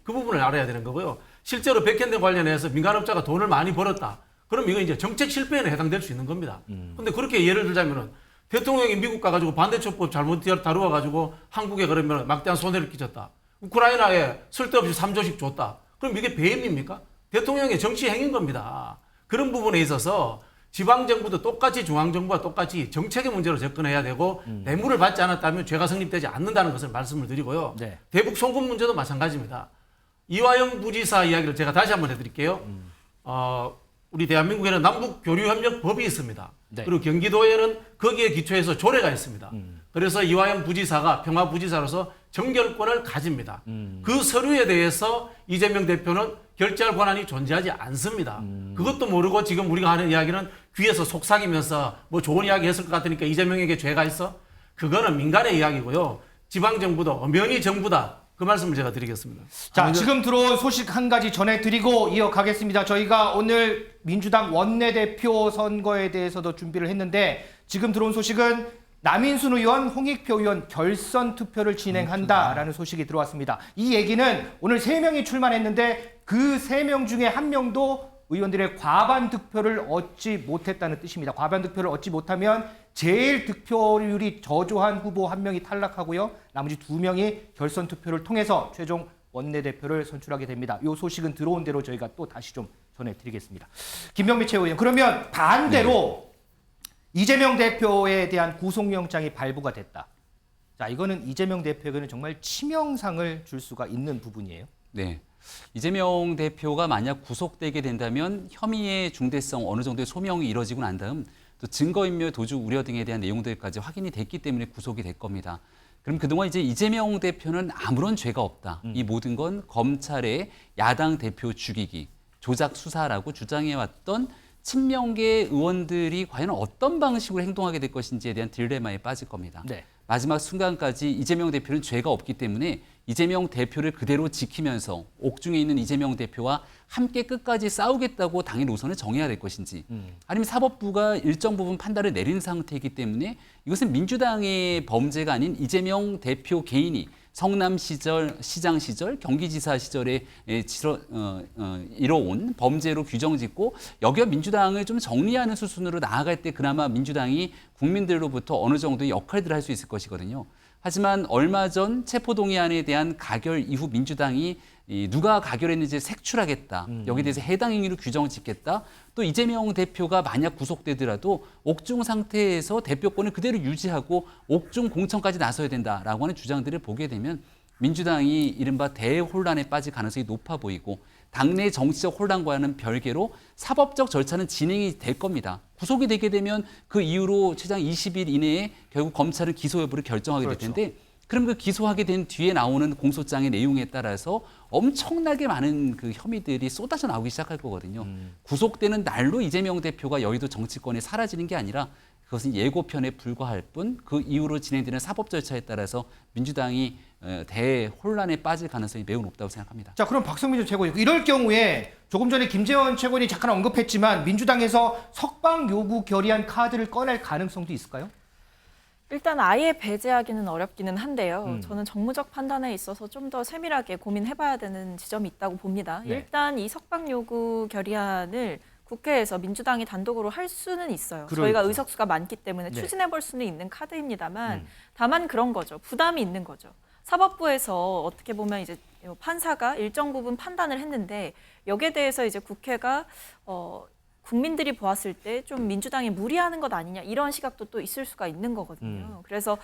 그 부분을 알아야 되는 거고요. 실제로 백현대 관련해서 민간업자가 돈을 많이 벌었다. 그럼 이건 이제 정책 실패에 해당될 수 있는 겁니다. 근데 그렇게 예를 들자면은 대통령이 미국 가가지고 반대촉법 잘못 다루어가지고 한국에 그러면 막대한 손해를 끼쳤다. 우크라이나에 쓸데없이 3조씩 줬다. 그럼 이게 배임입니까? 대통령의 정치 행위인 겁니다. 그런 부분에 있어서 지방정부도 똑같이 중앙정부와 똑같이 정책의 문제로 접근해야 되고 뇌물을 받지 않았다면 죄가 성립되지 않는다는 것을 말씀을 드리고요. 네. 대북 송금 문제도 마찬가지입니다. 이화영 부지사 이야기를 제가 다시 한번 해드릴게요. 우리 대한민국에는 남북교류협력법이 있습니다. 네. 그리고 경기도에는 거기에 기초해서 조례가 있습니다. 그래서 이화영 부지사가 평화부지사로서 정결권을 가집니다. 그 서류에 대해서 이재명 대표는 결재할 권한이 존재하지 않습니다. 그것도 모르고 지금 우리가 하는 이야기는 귀에서 속삭이면서 뭐 좋은 이야기 했을 것 같으니까 이재명에게 죄가 있어? 그거는 민간의 이야기고요. 지방정부도 엄연히 정부다. 그 말씀을 제가 드리겠습니다. 자, 지금 들어온 소식 한 가지 전해드리고 이어가겠습니다. 저희가 오늘 민주당 원내대표 선거에 대해서도 준비를 했는데 지금 들어온 소식은 남인순 의원, 홍익표 의원 결선 투표를 진행한다라는 소식이 들어왔습니다. 이 얘기는 오늘 3명이 출마했는데 그 3명 중에 1명도 의원들의 과반 득표를 얻지 못했다는 뜻입니다. 과반 득표를 얻지 못하면 제일 득표율이 저조한 후보 1명이 탈락하고요. 나머지 2명이 결선 투표를 통해서 최종 원내대표를 선출하게 됩니다. 이 소식은 들어온 대로 저희가 또 다시 좀 전해드리겠습니다. 김병미 최고위원, 그러면 반대로 이재명 대표에 대한 구속영장이 발부가 됐다. 자, 이거는 이재명 대표에게는 정말 치명상을 줄 수가 있는 부분이에요. 네. 이재명 대표가 만약 구속되게 된다면 혐의의 중대성 어느 정도의 소명이 이뤄지고 난 다음 또 증거인멸, 도주 우려 등에 대한 내용들까지 확인이 됐기 때문에 구속이 될 겁니다. 그럼 그동안 이제 이재명 대표는 아무런 죄가 없다. 이 모든 건 검찰의 야당 대표 죽이기, 조작 수사라고 주장해왔던 친명계 의원들이 과연 어떤 방식으로 행동하게 될 것인지에 대한 딜레마에 빠질 겁니다. 네. 마지막 순간까지 이재명 대표는 죄가 없기 때문에 이재명 대표를 그대로 지키면서 옥중에 있는 이재명 대표와 함께 끝까지 싸우겠다고 당의 노선을 정해야 될 것인지 아니면 사법부가 일정 부분 판단을 내린 상태이기 때문에 이것은 민주당의 범죄가 아닌 이재명 대표 개인이 성남 시절, 시장 시절, 경기지사 시절에 이뤄온 범죄로 규정짓고 여기와 민주당을 좀 정리하는 수순으로 나아갈 때 그나마 민주당이 국민들로부터 어느 정도의 역할들을 할 수 있을 것이거든요. 하지만 얼마 전 체포동의안에 대한 가결 이후 민주당이 누가 가결했는지 색출하겠다. 여기에 대해서 해당 행위로 규정을 짓겠다. 또 이재명 대표가 만약 구속되더라도 옥중 상태에서 대표권을 그대로 유지하고 옥중 공천까지 나서야 된다라고 하는 주장들을 보게 되면 민주당이 이른바 대혼란에 빠질 가능성이 높아 보이고 당내 정치적 혼란과는 별개로 사법적 절차는 진행이 될 겁니다. 구속이 되게 되면 그 이후로 최장 20일 이내에 결국 검찰은 기소 여부를 결정하게 될 텐데 그럼 그 기소하게 된 뒤에 나오는 공소장의 내용에 따라서 엄청나게 많은 그 혐의들이 쏟아져 나오기 시작할 거거든요. 구속되는 날로 이재명 대표가 여의도 정치권에 사라지는 게 아니라 그것은 예고편에 불과할 뿐 그 이후로 진행되는 사법 절차에 따라서 민주당이 대혼란에 빠질 가능성이 매우 높다고 생각합니다. 자, 그럼 박성민 전 최고위원, 이럴 경우에 조금 전에 김재원 최고위원이 잠깐 언급했지만 민주당에서 석방 요구 결의안 카드를 꺼낼 가능성도 있을까요? 일단 아예 배제하기는 어렵기는 한데요. 저는 정무적 판단에 있어서 좀 더 세밀하게 고민해봐야 되는 지점이 있다고 봅니다. 네. 일단 이 석방 요구 결의안을 국회에서 민주당이 단독으로 할 수는 있어요. 그러니까. 저희가 의석수가 많기 때문에 네. 추진해볼 수는 있는 카드입니다만 다만 그런 거죠. 부담이 있는 거죠. 사법부에서 어떻게 보면 이제 판사가 일정 부분 판단을 했는데 여기에 대해서 이제 국회가 국민들이 보았을 때 좀 민주당이 무리하는 것 아니냐 이런 시각도 또 있을 수가 있는 거거든요. 그래서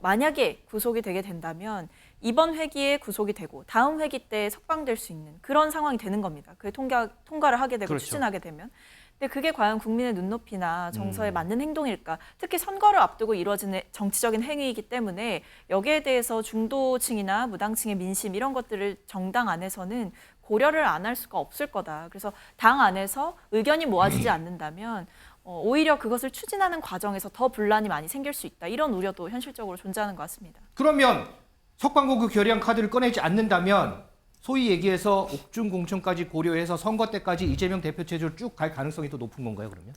만약에 구속이 되게 된다면 이번 회기에 구속이 되고 다음 회기 때 석방될 수 있는 그런 상황이 되는 겁니다. 그게 통과를 하게 되고 그렇죠. 추진하게 되면. 근데 그게 과연 국민의 눈높이나 정서에 맞는 행동일까? 특히 선거를 앞두고 이루어지는 정치적인 행위이기 때문에 여기에 대해서 중도층이나 무당층의 민심 이런 것들을 정당 안에서는 고려를 안 할 수가 없을 거다. 그래서 당 안에서 의견이 모아지지 않는다면 오히려 그것을 추진하는 과정에서 더 분란이 많이 생길 수 있다. 이런 우려도 현실적으로 존재하는 것 같습니다. 그러면 석방고구 결의안 카드를 꺼내지 않는다면 소위 얘기해서 옥중 공천까지 고려해서 선거 때까지 이재명 대표 체제로 쭉 갈 가능성이 더 높은 건가요, 그러면?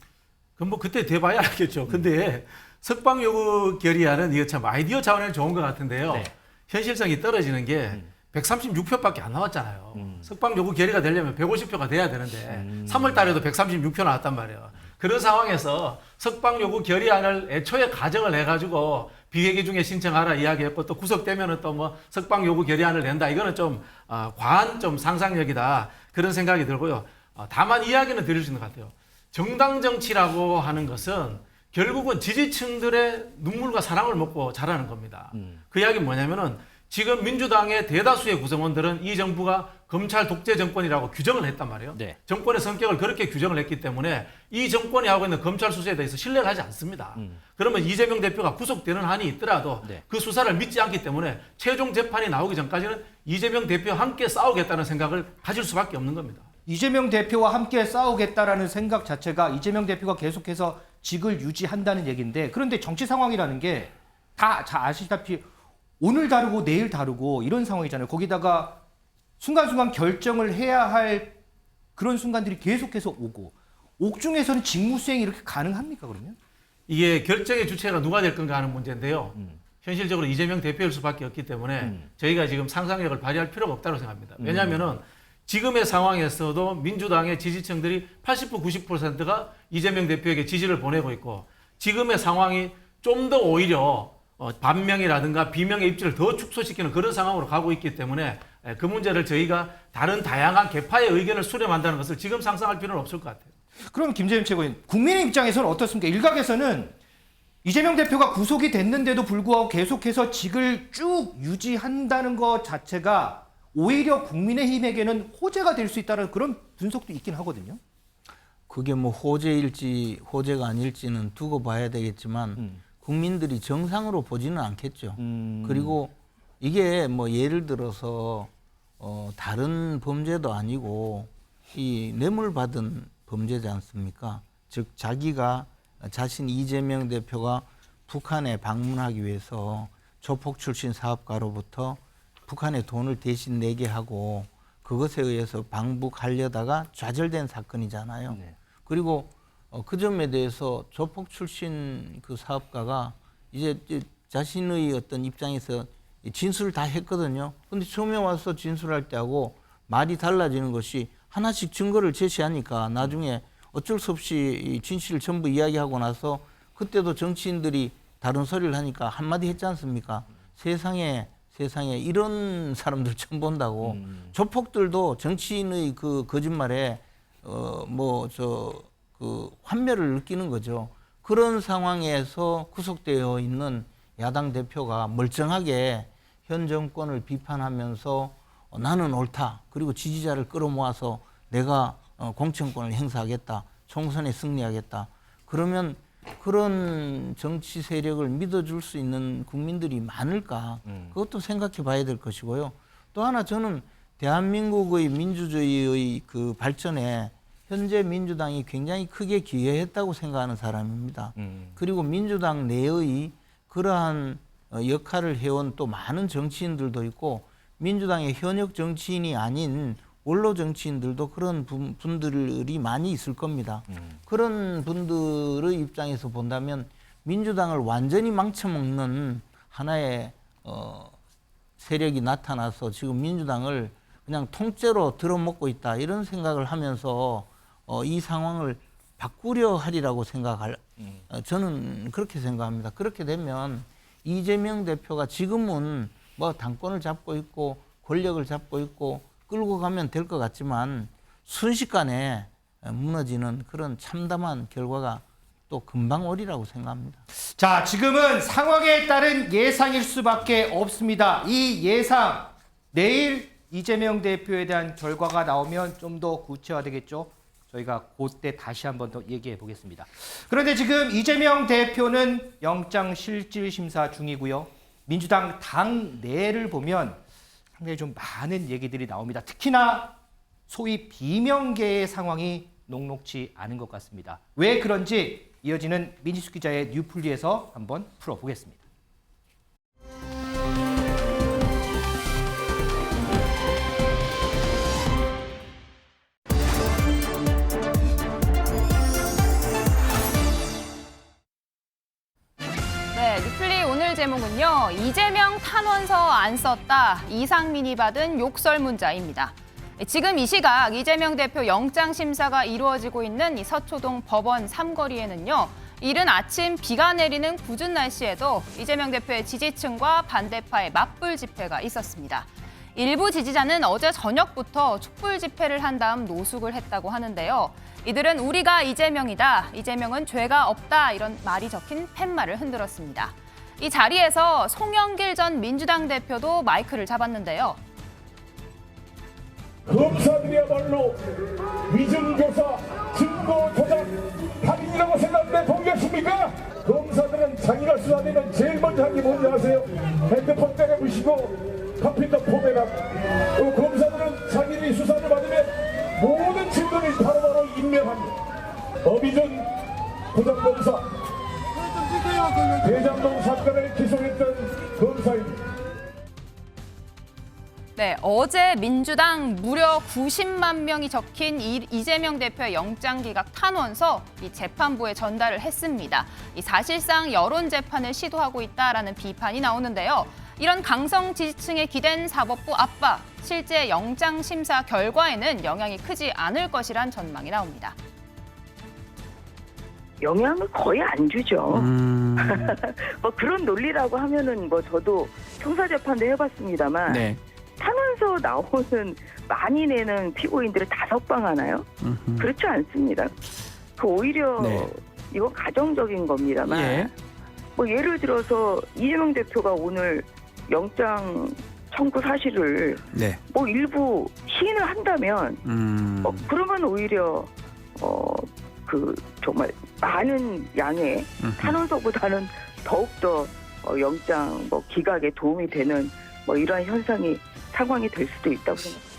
그럼 뭐 그때 돼봐야 알겠죠. 근데 석방 요구 결의안은 이거 참 아이디어 차원에는 좋은 것 같은데요. 네. 현실성이 떨어지는 게 136표밖에 안 나왔잖아요. 석방 요구 결의가 되려면 150표가 돼야 되는데 3월 달에도 136표 나왔단 말이에요. 그런 상황에서 석방 요구 결의안을 애초에 가정을 해가지고 비회기 중에 신청하라 이야기했고 또 구속되면은 또 뭐 석방 요구 결의안을 낸다. 이거는 좀 과한 좀 상상력이다. 그런 생각이 들고요. 다만 이야기는 드릴 수 있는 것 같아요. 정당 정치라고 하는 것은 결국은 지지층들의 눈물과 사랑을 먹고 자라는 겁니다. 그 이야기는 뭐냐면은 지금 민주당의 대다수의 구성원들은 이 정부가 검찰 독재 정권이라고 규정을 했단 말이에요. 네. 정권의 성격을 그렇게 규정을 했기 때문에 이 정권이 하고 있는 검찰 수사에 대해서 신뢰를 하지 않습니다. 그러면 이재명 대표가 구속되는 한이 있더라도 네. 그 수사를 믿지 않기 때문에 최종 재판이 나오기 전까지는 이재명 대표와 함께 싸우겠다는 생각을 가질 수밖에 없는 겁니다. 이재명 대표와 함께 싸우겠다라는 생각 자체가 이재명 대표가 계속해서 직을 유지한다는 얘기인데, 그런데 정치 상황이라는 게 다 아시다시피 오늘 다르고 내일 다르고 이런 상황이잖아요. 거기다가 순간순간 결정을 해야 할 그런 순간들이 계속해서 오고, 옥중에서는 직무수행이 이렇게 가능합니까, 그러면? 이게 결정의 주체가 누가 될 건가 하는 문제인데요. 현실적으로 이재명 대표일 수밖에 없기 때문에 저희가 지금 상상력을 발휘할 필요가 없다고 생각합니다. 왜냐하면은 지금의 상황에서도 민주당의 지지층들이 80% 90%가 이재명 대표에게 지지를 보내고 있고, 지금의 상황이 좀 더 오히려 반명이라든가 비명의 입지를 더 축소시키는 그런 상황으로 가고 있기 때문에 그 문제를 저희가 다른 다양한 계파의 의견을 수렴한다는 것을 지금 상상할 필요는 없을 것 같아요. 그럼 김재현 최고위원, 국민의 입장에서는 어떻습니까? 일각에서는 이재명 대표가 구속이 됐는데도 불구하고 계속해서 직을 쭉 유지한다는 것 자체가 오히려 국민의힘에게는 호재가 될 수 있다는 그런 분석도 있긴 하거든요. 그게 뭐 호재일지 호재가 아닐지는 두고 봐야 되겠지만 국민들이 정상으로 보지는 않겠죠. 그리고 이게 뭐 예를 들어서 다른 범죄도 아니고 이 뇌물 받은 범죄지 않습니까? 즉 자기가 자신 이재명 대표가 북한에 방문하기 위해서 조폭 출신 사업가로부터 북한에 돈을 대신 내게 하고 그것에 의해서 방북하려다가 좌절된 사건이잖아요. 네. 그리고 그 점에 대해서 조폭 출신 그 사업가가 이제 자신의 어떤 입장에서 진술을 다 했거든요. 근데 처음에 와서 진술할 때하고 말이 달라지는 것이 하나씩 증거를 제시하니까 나중에 어쩔 수 없이 이 진실을 전부 이야기하고 나서 그때도 정치인들이 다른 소리를 하니까 한마디 했지 않습니까? 세상에 이런 사람들 처음 본다고. 조폭들도 정치인의 그 거짓말에 환멸을 느끼는 거죠. 그런 상황에서 구속되어 있는 야당 대표가 멀쩡하게 현 정권을 비판하면서 나는 옳다. 그리고 지지자를 끌어모아서 내가 공천권을 행사하겠다. 총선에 승리하겠다. 그러면 그런 정치 세력을 믿어줄 수 있는 국민들이 많을까? 그것도 생각해 봐야 될 것이고요. 또 하나 저는 대한민국의 민주주의의 그 발전에 현재 민주당이 굉장히 크게 기여했다고 생각하는 사람입니다. 그리고 민주당 내의 그러한 역할을 해온 또 많은 정치인들도 있고 민주당의 현역 정치인이 아닌 원로 정치인들도 그런 분들이 많이 있을 겁니다. 그런 분들의 입장에서 본다면 민주당을 완전히 망쳐먹는 하나의 세력이 나타나서 지금 민주당을 그냥 통째로 들어먹고 있다 이런 생각을 하면서 이 상황을 바꾸려 하리라고 저는 그렇게 생각합니다. 그렇게 되면 이재명 대표가 지금은 뭐 당권을 잡고 있고 권력을 잡고 있고 끌고 가면 될 것 같지만 순식간에 무너지는 그런 참담한 결과가 또 금방 오리라고 생각합니다. 자, 지금은 상황에 따른 예상일 수밖에 없습니다. 이 예상, 내일 이재명 대표에 대한 결과가 나오면 좀 더 구체화되겠죠. 저희가 그때 다시 한번 더 얘기해 보겠습니다. 그런데 지금 이재명 대표는 영장실질심사 중이고요. 민주당 당 내를 보면 상당히 좀 많은 얘기들이 나옵니다. 특히나 소위 비명계의 상황이 녹록지 않은 것 같습니다. 왜 그런지 이어지는 민희숙 기자의 뉴플리에서 한번 풀어보겠습니다. 네, 뉴플리 오늘 제목은요. 이재명 탄원서 안 썼다. 이상민이 받은 욕설 문자입니다. 지금 이 시각 이재명 대표 영장 심사가 이루어지고 있는 이 서초동 법원 삼거리에는요. 이른 아침 비가 내리는 궂은 날씨에도 이재명 대표의 지지층과 반대파의 맞불 집회가 있었습니다. 일부 지지자는 어제 저녁부터 촛불 집회를 한 다음 노숙을 했다고 하는데요. 이들은 우리가 이재명이다, 이재명은 죄가 없다 이런 말이 적힌 팻말을 흔들었습니다. 이 자리에서 송영길 전 민주당 대표도 마이크를 잡았는데요. 검사들이야말로 위증교사, 증거 조작, 살인이라고 생각하는데 동의하십니까? 검사들은 자기가 수사되면 제일 먼저 하는 게 뭔지 아세요? 핸드폰 때려부시고 컴퓨터 포맷하고 검사들은 자기들이 수사를 받으면 모든 증거를 바로바로 인멸합니다. 어비준 부장검사 대장동 사건을 기소했던 검사입니다. 네, 어제 민주당 무려 90만 명이 적힌 이재명 대표의 영장기각 탄원서 이 재판부에 전달을 했습니다. 이 사실상 여론 재판을 시도하고 있다라는 비판이 나오는데요. 이런 강성 지지층에 기댄 사법부 압박, 실제 영장 심사 결과에는 영향이 크지 않을 것이란 전망이 나옵니다. 영향을 거의 안 주죠. 뭐 그런 논리라고 하면은 뭐 저도 형사재판도 해봤습니다만. 네. 탄원서 나오는 많이 내는 피고인들을 다 석방하나요? 그렇지 않습니다. 오히려 이건 가정적인 겁니다만 뭐 예를 들어서 이재명 대표가 오늘 영장 청구 사실을 뭐 일부 시인을 한다면 그러면 오히려 그 정말 많은 양의 탄원서보다는 더욱더 영장 뭐 기각에 도움이 되는 뭐 이러한 현상이 상황이 될 수도 있다고 생각합니다.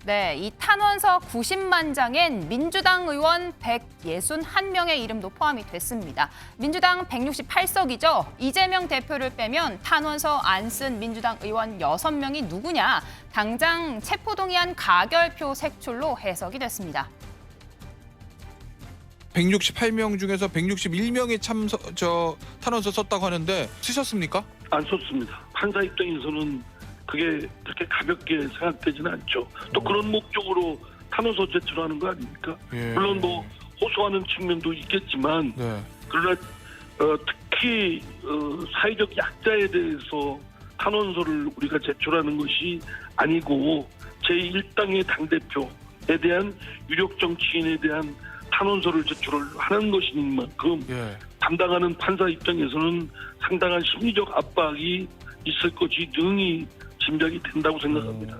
네, 이 탄원서 90만 장엔 민주당 의원 161명의 이름도 포함이 됐습니다. 민주당 168석이죠. 이재명 대표를 빼면 탄원서 안 쓴 민주당 의원 6명이 누구냐? 당장 체포동의안 가결표 색출로 해석이 됐습니다. 168명 중에서 161명이 탄원서 썼다고 하는데 쓰셨습니까? 안 썼습니다. 판사 입장에서는 그게 그렇게 가볍게 생각되지는 않죠. 또 그런 목적으로 탄원서 제출하는 거 아닙니까? 물론 뭐 호소하는 측면도 있겠지만 그러나 특히 사회적 약자에 대해서 탄원서를 우리가 제출하는 것이 아니고 제1당의 당대표에 대한 유력 정치인에 대한 탄원서를 제출을 하는 것인 만큼 담당하는 판사 입장에서는 상당한 심리적 압박이 있을 것이 능히 짐작이 된다고 생각합니다.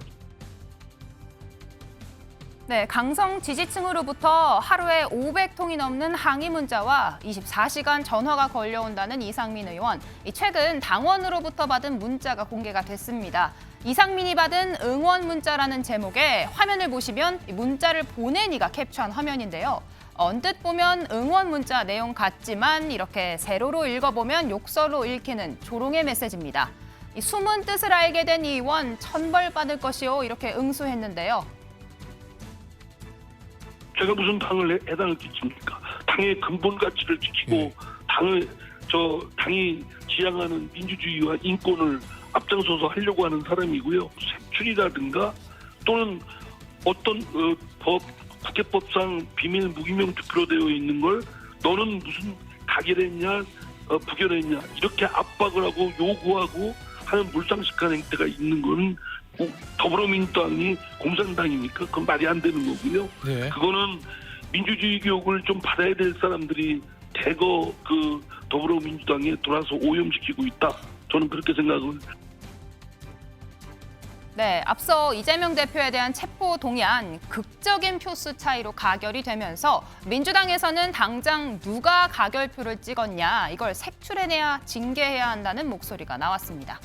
네, 강성 지지층으로부터 하루에 500통이 넘는 항의 문자와 24시간 전화가 걸려온다는 이상민 의원. 최근 당원으로부터 받은 문자가 공개가 됐습니다. 이상민이 받은 응원 문자라는 제목의 화면을 보시면 문자를 보낸 이가 캡처한 화면인데요. 언뜻 보면 응원 문자 내용 같지만 이렇게 세로로 읽어보면 욕설로 읽히는 조롱의 메시지입니다. 이 숨은 뜻을 알게 된 이 의원 천벌받을 것이요 이렇게 응수했는데요. 제가 무슨 당을 해당을 끼칩니까? 당의 근본 가치를 지키고 당이 지향하는 민주주의와 인권을 앞장서서 하려고 하는 사람이고요. 색출이라든가 또는 어떤 국회법상 비밀 무기명 투표로 되어 있는 걸 너는 무슨 가결했냐 부결했냐 이렇게 압박을 하고 요구하고 하는 물상식한 행태가 있는 건 더불어민주당이 공산당입니까? 그건 말이 안 되는 거고요. 그거는 민주주의 교육을 좀 받아야 될 사람들이 대거 그 더불어민주당에 돌아서 오염시키고 있다. 저는 그렇게 생각을. 네, 앞서 이재명 대표에 대한 체포 동의안 극적인 표수 차이로 가결이 되면서 민주당에서는 당장 누가 가결표를 찍었냐 이걸 색출해내야 징계해야 한다는 목소리가 나왔습니다.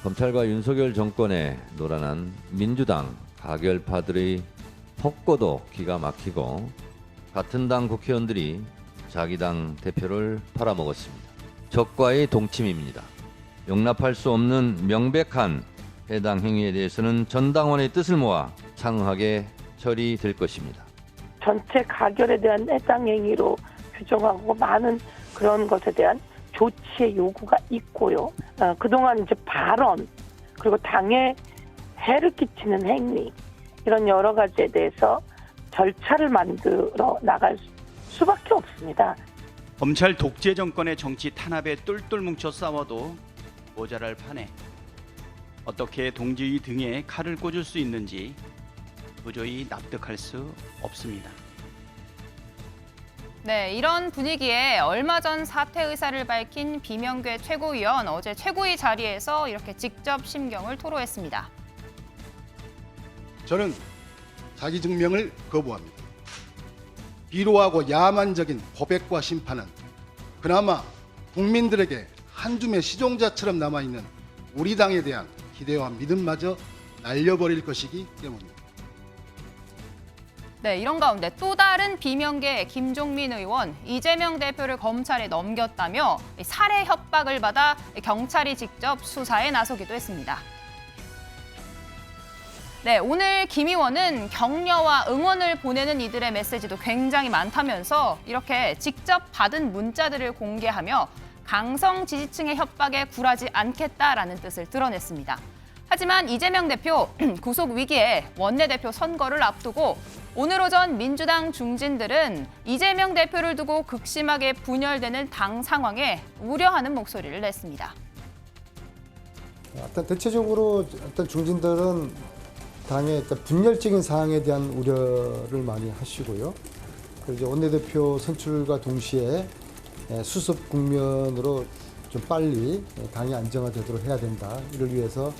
검찰과 윤석열 정권에 노란한 민주당 가결파들의 폭거도 기가 막히고 같은 당 국회의원들이 자기 당 대표를 팔아먹었습니다. 적과의 동침입니다. 용납할 수 없는 명백한 해당 행위에 대해서는 전당원의 뜻을 모아 상응하게 처리될 것입니다. 전체 가결에 대한 해당 행위로 규정하고 많은 그런 것에 대한 조치의 요구가 있고요. 그동안 이제 발언 그리고 당에 해를 끼치는 행위 이런 여러 가지에 대해서 절차를 만들어 나갈 수밖에 없습니다. 검찰 독재 정권의 정치 탄압에 똘똘 뭉쳐 싸워도 모자랄 판에 어떻게 동지의 등에 칼을 꽂을 수 있는지 도저히 납득할 수 없습니다. 네, 이런 분위기에 얼마 전 사퇴 의사를 밝힌 비명계 최고위원 어제 최고위 자리에서 이렇게 직접 심경을 토로했습니다. 저는 자기 증명을 거부합니다. 비로하고 야만적인 고백과 심판은 그나마 국민들에게 한 줌의 시종자처럼 남아있는 우리 당에 대한 기대와 믿음마저 날려버릴 것이기 때문입니다. 네, 이런 가운데 또 다른 비명계 김종민 의원, 이재명 대표를 검찰에 넘겼다며 살해 협박을 받아 경찰이 직접 수사에 나서기도 했습니다. 네, 오늘 김 의원은 격려와 응원을 보내는 이들의 메시지도 굉장히 많다면서 이렇게 직접 받은 문자들을 공개하며 강성 지지층의 협박에 굴하지 않겠다라는 뜻을 드러냈습니다. 하지만 이재명 대표 구속 위기에 원내대표 선거를 앞두고 오늘 오전 민주당 중진들은 이재명 대표를 두고 극심하게 분열되는 당 상황에 우려하는 목소리를 냈습니다. 일단 대체적으로 일단 중진들은 당의 분열적인 상황에 대한 우려를 많이 하시고요. 그리고 이제 원내대표 선출과 동시에 수습 국면으로 좀 빨리 당이 안정화되도록 해야 된다. 이를 위해서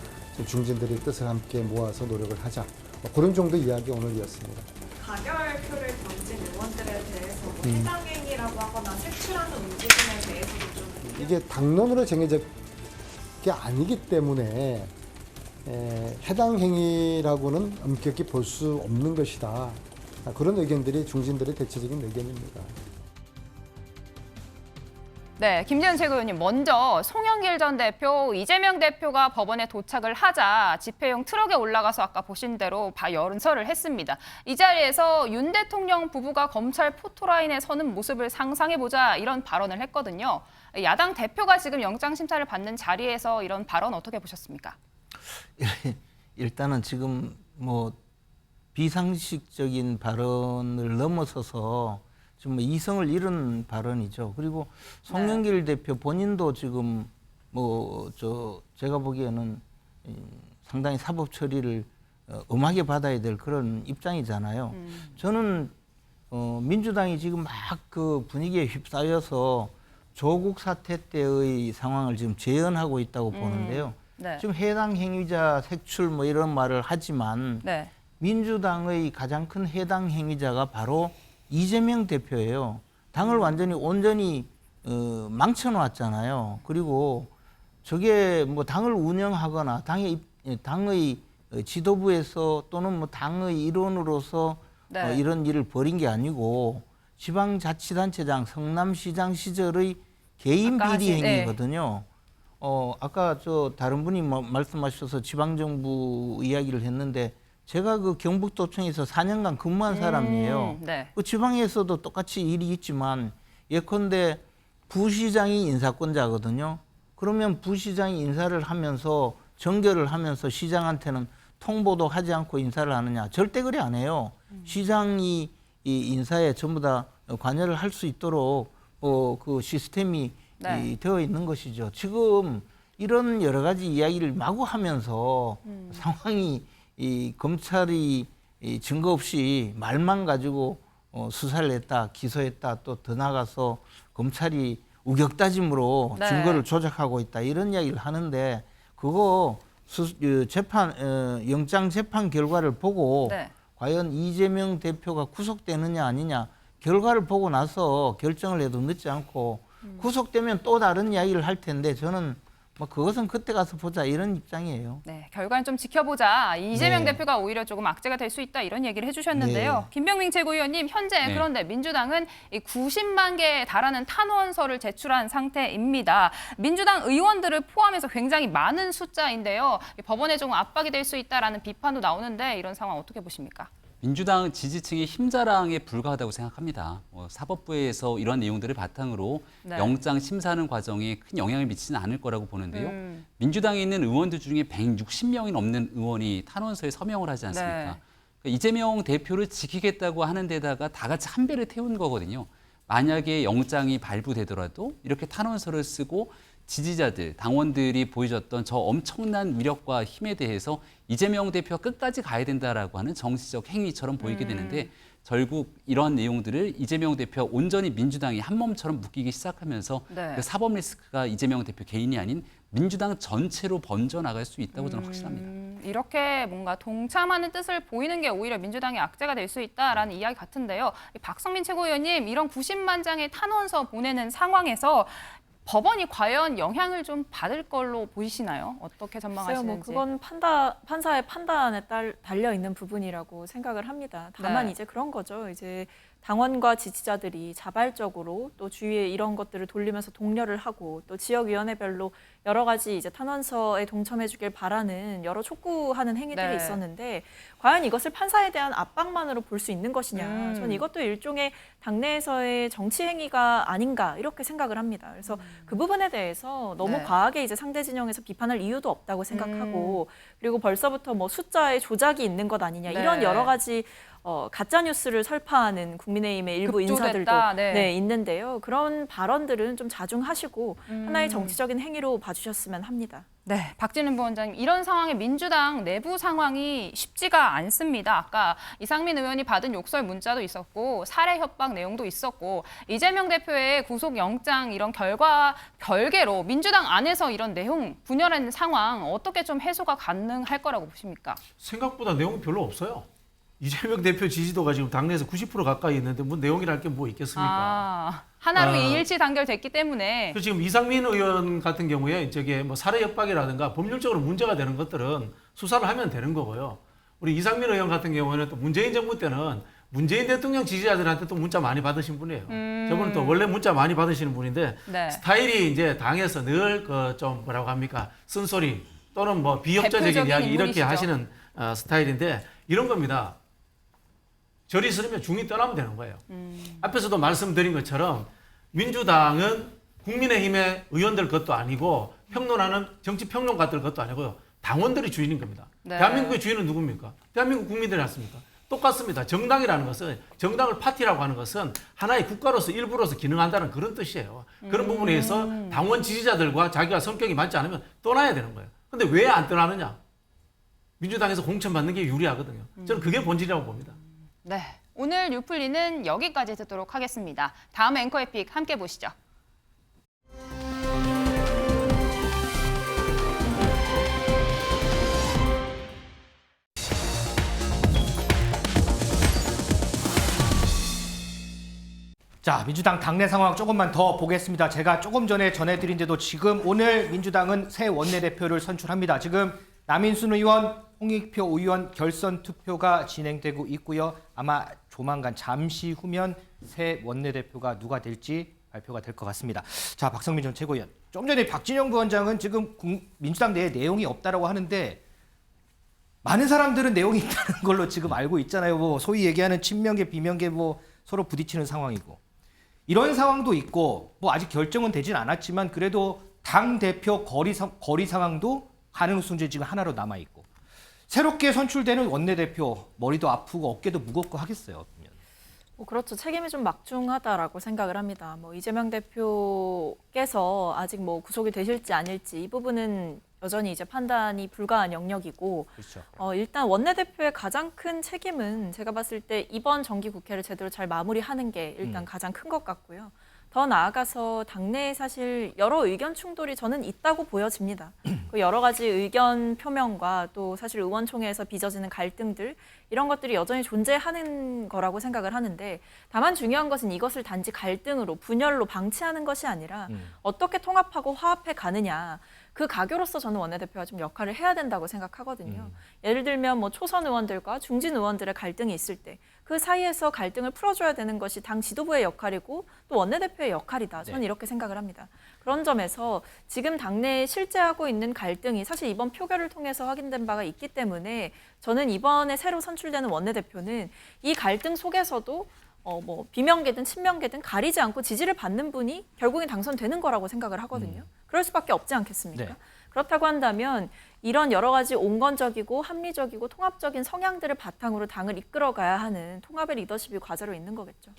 중진들의 뜻을 함께 모아서 노력을 하자. 그런 정도 이야기 오늘이었습니다. 가결표를 던진 의원들에 대해서 해당 행위라고 하거나 색출하는 움직임에 대해서도 좀 이게 당론으로 정해진 게 아니기 때문에 해당 행위라고는 엄격히 볼 수 없는 것이다. 그런 의견들이 중진들의 대체적인 의견입니다. 네, 김재현 최고위원님, 먼저 송영길 전 대표, 이재명 대표가 법원에 도착을 하자 집회용 트럭에 올라가서 아까 보신 대로 연설을 했습니다. 이 자리에서 윤 대통령 부부가 검찰 포토라인에 서는 모습을 상상해보자 이런 발언을 했거든요. 야당 대표가 지금 영장심사를 받는 자리에서 이런 발언 어떻게 보셨습니까? 일단은 지금 뭐 비상식적인 발언을 넘어서서 좀 이성을 잃은 발언이죠. 그리고 송영길 대표 본인도 지금 제가 보기에는 상당히 사법 처리를 엄하게 받아야 될 그런 입장이잖아요. 저는 민주당이 지금 막 그 분위기에 휩싸여서 조국 사태 때의 상황을 지금 재현하고 있다고 보는데요. 네. 지금 해당 행위자 색출 뭐 이런 말을 하지만 네. 민주당의 가장 큰 해당 행위자가 바로 이재명 대표예요. 당을 완전히 온전히 망쳐놓았잖아요. 그리고 저게 뭐 당을 운영하거나 당의 지도부에서 또는 뭐 당의 일원으로서 네. 이런 일을 벌인 게 아니고 지방자치단체장 성남시장 시절의 개인 비리 행위거든요. 아까 다른 분이 말씀하셔서 지방정부 이야기를 했는데 제가 그 경북도청에서 4년간 근무한 사람이에요. 네. 그 지방에서도 똑같이 일이 있지만 예컨대 부시장이 인사권자거든요. 그러면 부시장이 인사를 하면서 정결을 하면서 시장한테는 통보도 하지 않고 인사를 하느냐. 절대 그래 안 해요. 시장이 이 인사에 전부 다 관여를 할 수 있도록 그 시스템이 되어 있는 것이죠. 지금 이런 여러 가지 이야기를 마구 하면서 상황이 이 검찰이 증거 없이 말만 가지고 수사를 했다, 기소했다, 또 더 나가서 검찰이 우격다짐으로 네. 증거를 조작하고 있다 이런 이야기를 하는데 그거 영장 재판 결과를 보고 네. 과연 이재명 대표가 구속되느냐 아니냐 결과를 보고 나서 결정을 해도 늦지 않고 구속되면 또 다른 이야기를 할 텐데 저는 뭐 그것은 그때 가서 보자 이런 입장이에요. 네, 결과는 좀 지켜보자. 이재명 네. 대표가 오히려 조금 악재가 될 수 있다 이런 얘기를 해주셨는데요. 네. 김병민 최고위원님, 현재 네. 그런데 민주당은 이 90만 개에 달하는 탄원서를 제출한 상태입니다. 민주당 의원들을 포함해서 굉장히 많은 숫자인데요. 법원에 좀 압박이 될 수 있다라는 비판도 나오는데 이런 상황 어떻게 보십니까? 민주당 지지층의 힘자랑에 불과하다고 생각합니다. 사법부에서 이런 내용들을 바탕으로 네. 영장 심사하는 과정에 큰 영향을 미치지는 않을 거라고 보는데요. 민주당에 있는 의원들 중에 160명이 넘는 의원이 탄원서에 서명을 하지 않습니까? 네. 그러니까 이재명 대표를 지키겠다고 하는 데다가 다 같이 한 배를 태운 거거든요. 만약에 영장이 발부되더라도 이렇게 탄원서를 쓰고 지지자들, 당원들이 보여줬던 저 엄청난 위력과 힘에 대해서 이재명 대표가 끝까지 가야 된다라고 하는 정치적 행위처럼 보이게 되는데 결국 이러한 내용들을 이재명 대표가 온전히 민주당이 한 몸처럼 묶이기 시작하면서 네. 그 사법 리스크가 이재명 대표 개인이 아닌 민주당 전체로 번져나갈 수 있다고 저는 확신합니다. 이렇게 뭔가 동참하는 뜻을 보이는 게 오히려 민주당의 악재가 될 수 있다라는 이야기 같은데요. 박성민 최고위원님, 이런 90만 장의 탄원서 보내는 상황에서 법원이 과연 영향을 좀 받을 걸로 보이시나요? 어떻게 전망하시는지? 그건 판사의 판단에 달려 있는 부분이라고 생각을 합니다. 다만 네. 이제 그런 거죠. 이제 당원과 지지자들이 자발적으로 또 주위에 이런 것들을 돌리면서 독려를 하고 또 지역위원회별로 여러 가지 이제 탄원서에 동참해주길 바라는 여러 촉구하는 행위들이 네. 있었는데 과연 이것을 판사에 대한 압박만으로 볼 수 있는 것이냐. 저는 이것도 일종의 당내에서의 정치 행위가 아닌가 이렇게 생각을 합니다. 그래서 그 부분에 대해서 너무 네. 과하게 이제 상대 진영에서 비판할 이유도 없다고 생각하고 그리고 벌써부터 뭐 숫자의 조작이 있는 것 아니냐 네. 이런 여러 가지 가짜 뉴스를 설파하는 국민의힘의 일부 인사들도 급조됐다. 네. 있는데요. 그런 발언들은 좀 자중하시고 하나의 정치적인 행위로 봐주셨으면 합니다. 네, 박진은 부원장님, 이런 상황에 민주당 내부 상황이 쉽지가 않습니다. 아까 이상민 의원이 받은 욕설 문자도 있었고 살해 협박 내용도 있었고 이재명 대표의 구속영장 이런 결과 별개로 민주당 안에서 이런 내용 분열하는 상황 어떻게 좀 해소가 가능할 거라고 보십니까? 생각보다 내용이 별로 없어요. 이재명 대표 지지도가 지금 당내에서 90% 가까이 있는데 뭐 내용이랄 게 뭐 있겠습니까? 하나로 일치 단결됐기 때문에. 그래서 지금 이상민 의원 같은 경우에 저게 뭐 살해 협박이라든가 법률적으로 문제가 되는 것들은 수사를 하면 되는 거고요. 우리 이상민 의원 같은 경우에는 또 문재인 정부 때는 문재인 대통령 지지자들한테 또 문자 많이 받으신 분이에요. 저분은 또 원래 문자 많이 받으시는 분인데 네. 스타일이 이제 당에서 늘 그 좀 뭐라고 합니까? 쓴소리 또는 뭐 비협조적인 이야기 이렇게 인물이시죠. 하시는 스타일인데 이런 겁니다. 절이 싫으면 중이 떠나면 되는 거예요. 앞에서도 말씀드린 것처럼 민주당은 국민의힘의 의원들 것도 아니고 평론하는 정치평론가들 것도 아니고요. 당원들이 주인인 겁니다. 네. 대한민국의 주인은 누굽니까? 대한민국 국민들이 않습니까? 똑같습니다. 정당이라는 것은 정당을 파티라고 하는 것은 하나의 국가로서 일부로서 기능한다는 그런 뜻이에요. 그런 부분에서 당원 지지자들과 자기가 성격이 맞지 않으면 떠나야 되는 거예요. 근데 왜 안 떠나느냐? 민주당에서 공천받는 게 유리하거든요. 저는 그게 본질이라고 봅니다. 네, 오늘 뉴플리는 여기까지 듣도록 하겠습니다. 다음 앵커의 픽 함께 보시죠. 자, 민주당 당내 상황 조금만 더 보겠습니다. 제가 조금 전에 전해드린 대로 지금 오늘 민주당은 새 원내대표를 선출합니다. 지금 남인순 의원, 홍익표 의원 결선 투표가 진행되고 있고요. 아마 조만간 잠시 후면 새 원내대표가 누가 될지 발표가 될 것 같습니다. 자, 박성민 전 최고위원. 좀 전에 박진영 부원장은 지금 민주당 내에 내용이 없다라고 하는데 많은 사람들은 내용이 있다는 걸로 지금 알고 있잖아요. 뭐 소위 얘기하는 친명계, 비명계 뭐 서로 부딪히는 상황이고. 이런 상황도 있고 뭐 아직 결정은 되진 않았지만 그래도 당 대표 거리 상황도 가능 순제 지금 하나로 남아 있고 새롭게 선출되는 원내대표 머리도 아프고 어깨도 무겁고 하겠어요. 그렇죠. 책임이 좀 막중하다라고 생각을 합니다. 뭐 이재명 대표께서 아직 뭐 구속이 되실지 아닐지 이 부분은 여전히 이제 판단이 불가한 영역이고 그렇죠. 일단 원내대표의 가장 큰 책임은 제가 봤을 때 이번 정기 국회를 제대로 잘 마무리하는 게 일단 가장 큰 것 같고요. 더 나아가서 당내에 사실 여러 의견 충돌이 저는 있다고 보여집니다. 그 여러 가지 의견 표명과 또 사실 의원총회에서 빚어지는 갈등들 이런 것들이 여전히 존재하는 거라고 생각을 하는데 다만 중요한 것은 이것을 단지 갈등으로 분열로 방치하는 것이 아니라 어떻게 통합하고 화합해 가느냐. 그 가교로서 저는 원내대표가 좀 역할을 해야 된다고 생각하거든요. 예를 들면 뭐 초선 의원들과 중진 의원들의 갈등이 있을 때 그 사이에서 갈등을 풀어줘야 되는 것이 당 지도부의 역할이고 또 원내대표의 역할이다. 저는 이렇게 생각을 합니다. 그런 점에서 지금 당내에 실제하고 있는 갈등이 사실 이번 표결을 통해서 확인된 바가 있기 때문에 저는 이번에 새로 선출되는 원내대표는 이 갈등 속에서도 뭐 비명계든 친명계든 가리지 않고 지지를 받는 분이 결국엔 당선되는 거라고 생각을 하거든요. 그럴 수밖에 없지 않겠습니까? 네. 그렇다고 한다면 이런 여러 가지 온건적이고 합리적이고 통합적인 성향들을 바탕으로 당을 이끌어가야 하는 통합의 리더십이 과제로 있는 거겠죠.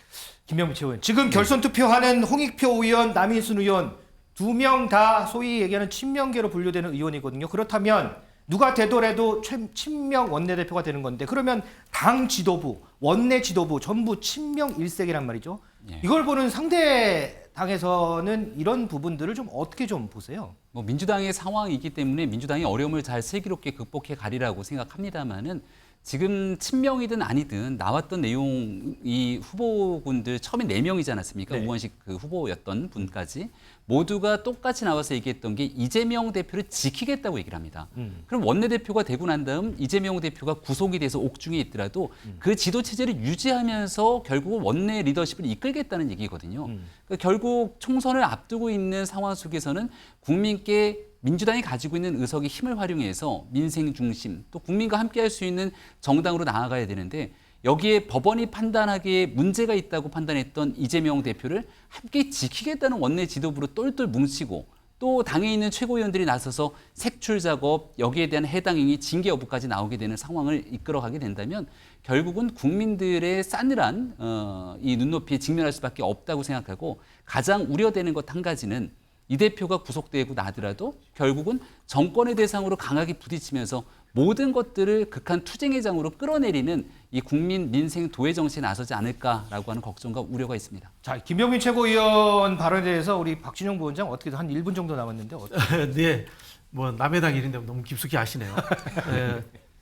김명미 최고위원. 지금 결선 투표하는 홍익표 의원, 남인순 의원 두 명 다 소위 얘기하는 친명계로 분류되는 의원이거든요. 그렇다면 누가 되더라도 친명 원내대표가 되는 건데 그러면 당 지도부, 원내 지도부 전부 친명 일색이란 말이죠. 예. 이걸 보는 상대 당에서는 이런 부분들을 좀 어떻게 좀 보세요? 뭐 민주당의 상황이기 때문에 민주당이 어려움을 잘 슬기롭게 극복해 가리라고 생각합니다만은 지금 친명이든 아니든 나왔던 내용 이 후보군들 처음에 4명이지 않았습니까? 네. 우원식 그 후보였던 분까지 모두가 똑같이 나와서 얘기했던 게 이재명 대표를 지키겠다고 얘기를 합니다. 그럼 원내대표가 되고 난 다음 이재명 대표가 구속이 돼서 옥중에 있더라도 그 지도 체제를 유지하면서 결국 원내 리더십을 이끌겠다는 얘기거든요. 그러니까 결국 총선을 앞두고 있는 상황 속에서는 국민께 민주당이 가지고 있는 의석의 힘을 활용해서 민생 중심 또 국민과 함께할 수 있는 정당으로 나아가야 되는데 여기에 법원이 판단하기에 문제가 있다고 판단했던 이재명 대표를 함께 지키겠다는 원내 지도부로 똘똘 뭉치고 또 당에 있는 최고위원들이 나서서 색출 작업 여기에 대한 해당행위 징계 여부까지 나오게 되는 상황을 이끌어가게 된다면 결국은 국민들의 싸늘한 이 눈높이에 직면할 수밖에 없다고 생각하고 가장 우려되는 것 한 가지는 이 대표가 구속되고 나더라도 결국은 정권의 대상으로 강하게 부딪히면서 모든 것들을 극한 투쟁의 장으로 끌어내리는 이 국민 민생 도외 정치에 나서지 않을까라고 하는 걱정과 우려가 있습니다. 자, 김병민 최고위원 발언에 대해서 우리 박진영 부원장 어떻게 한 1분 정도 남았는데 어떻게? 네, 뭐 남의 당 일인데 너무 깊숙이 아시네요.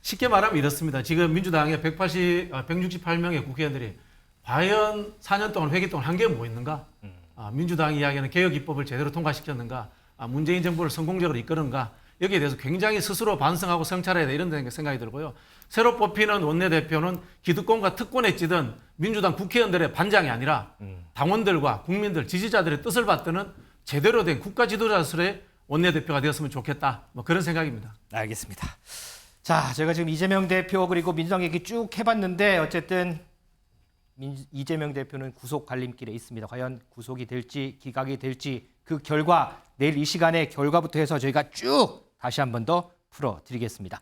쉽게 말하면 이렇습니다. 지금 민주당의 168명의 국회의원들이 과연 4년 동안 회기 동안 한 게 뭐 있는가? 민주당이 이야기하는 개혁 입법을 제대로 통과시켰는가? 문재인 정부를 성공적으로 이끄는가? 여기에 대해서 굉장히 스스로 반성하고 성찰해야 돼 이런 생각이 들고요. 새로 뽑히는 원내대표는 기득권과 특권에 찌든 민주당 국회의원들의 반장이 아니라 당원들과 국민들, 지지자들의 뜻을 받드는 제대로 된 국가 지도자들의 원내대표가 되었으면 좋겠다. 뭐 그런 생각입니다. 알겠습니다. 자, 제가 지금 이재명 대표 그리고 민주당 얘기 쭉 해봤는데 어쨌든 이재명 대표는 구속 갈림길에 있습니다. 과연 구속이 될지 기각이 될지 그 결과 내일 이 시간에 결과부터 해서 저희가 쭉 다시 한 번 더 풀어드리겠습니다.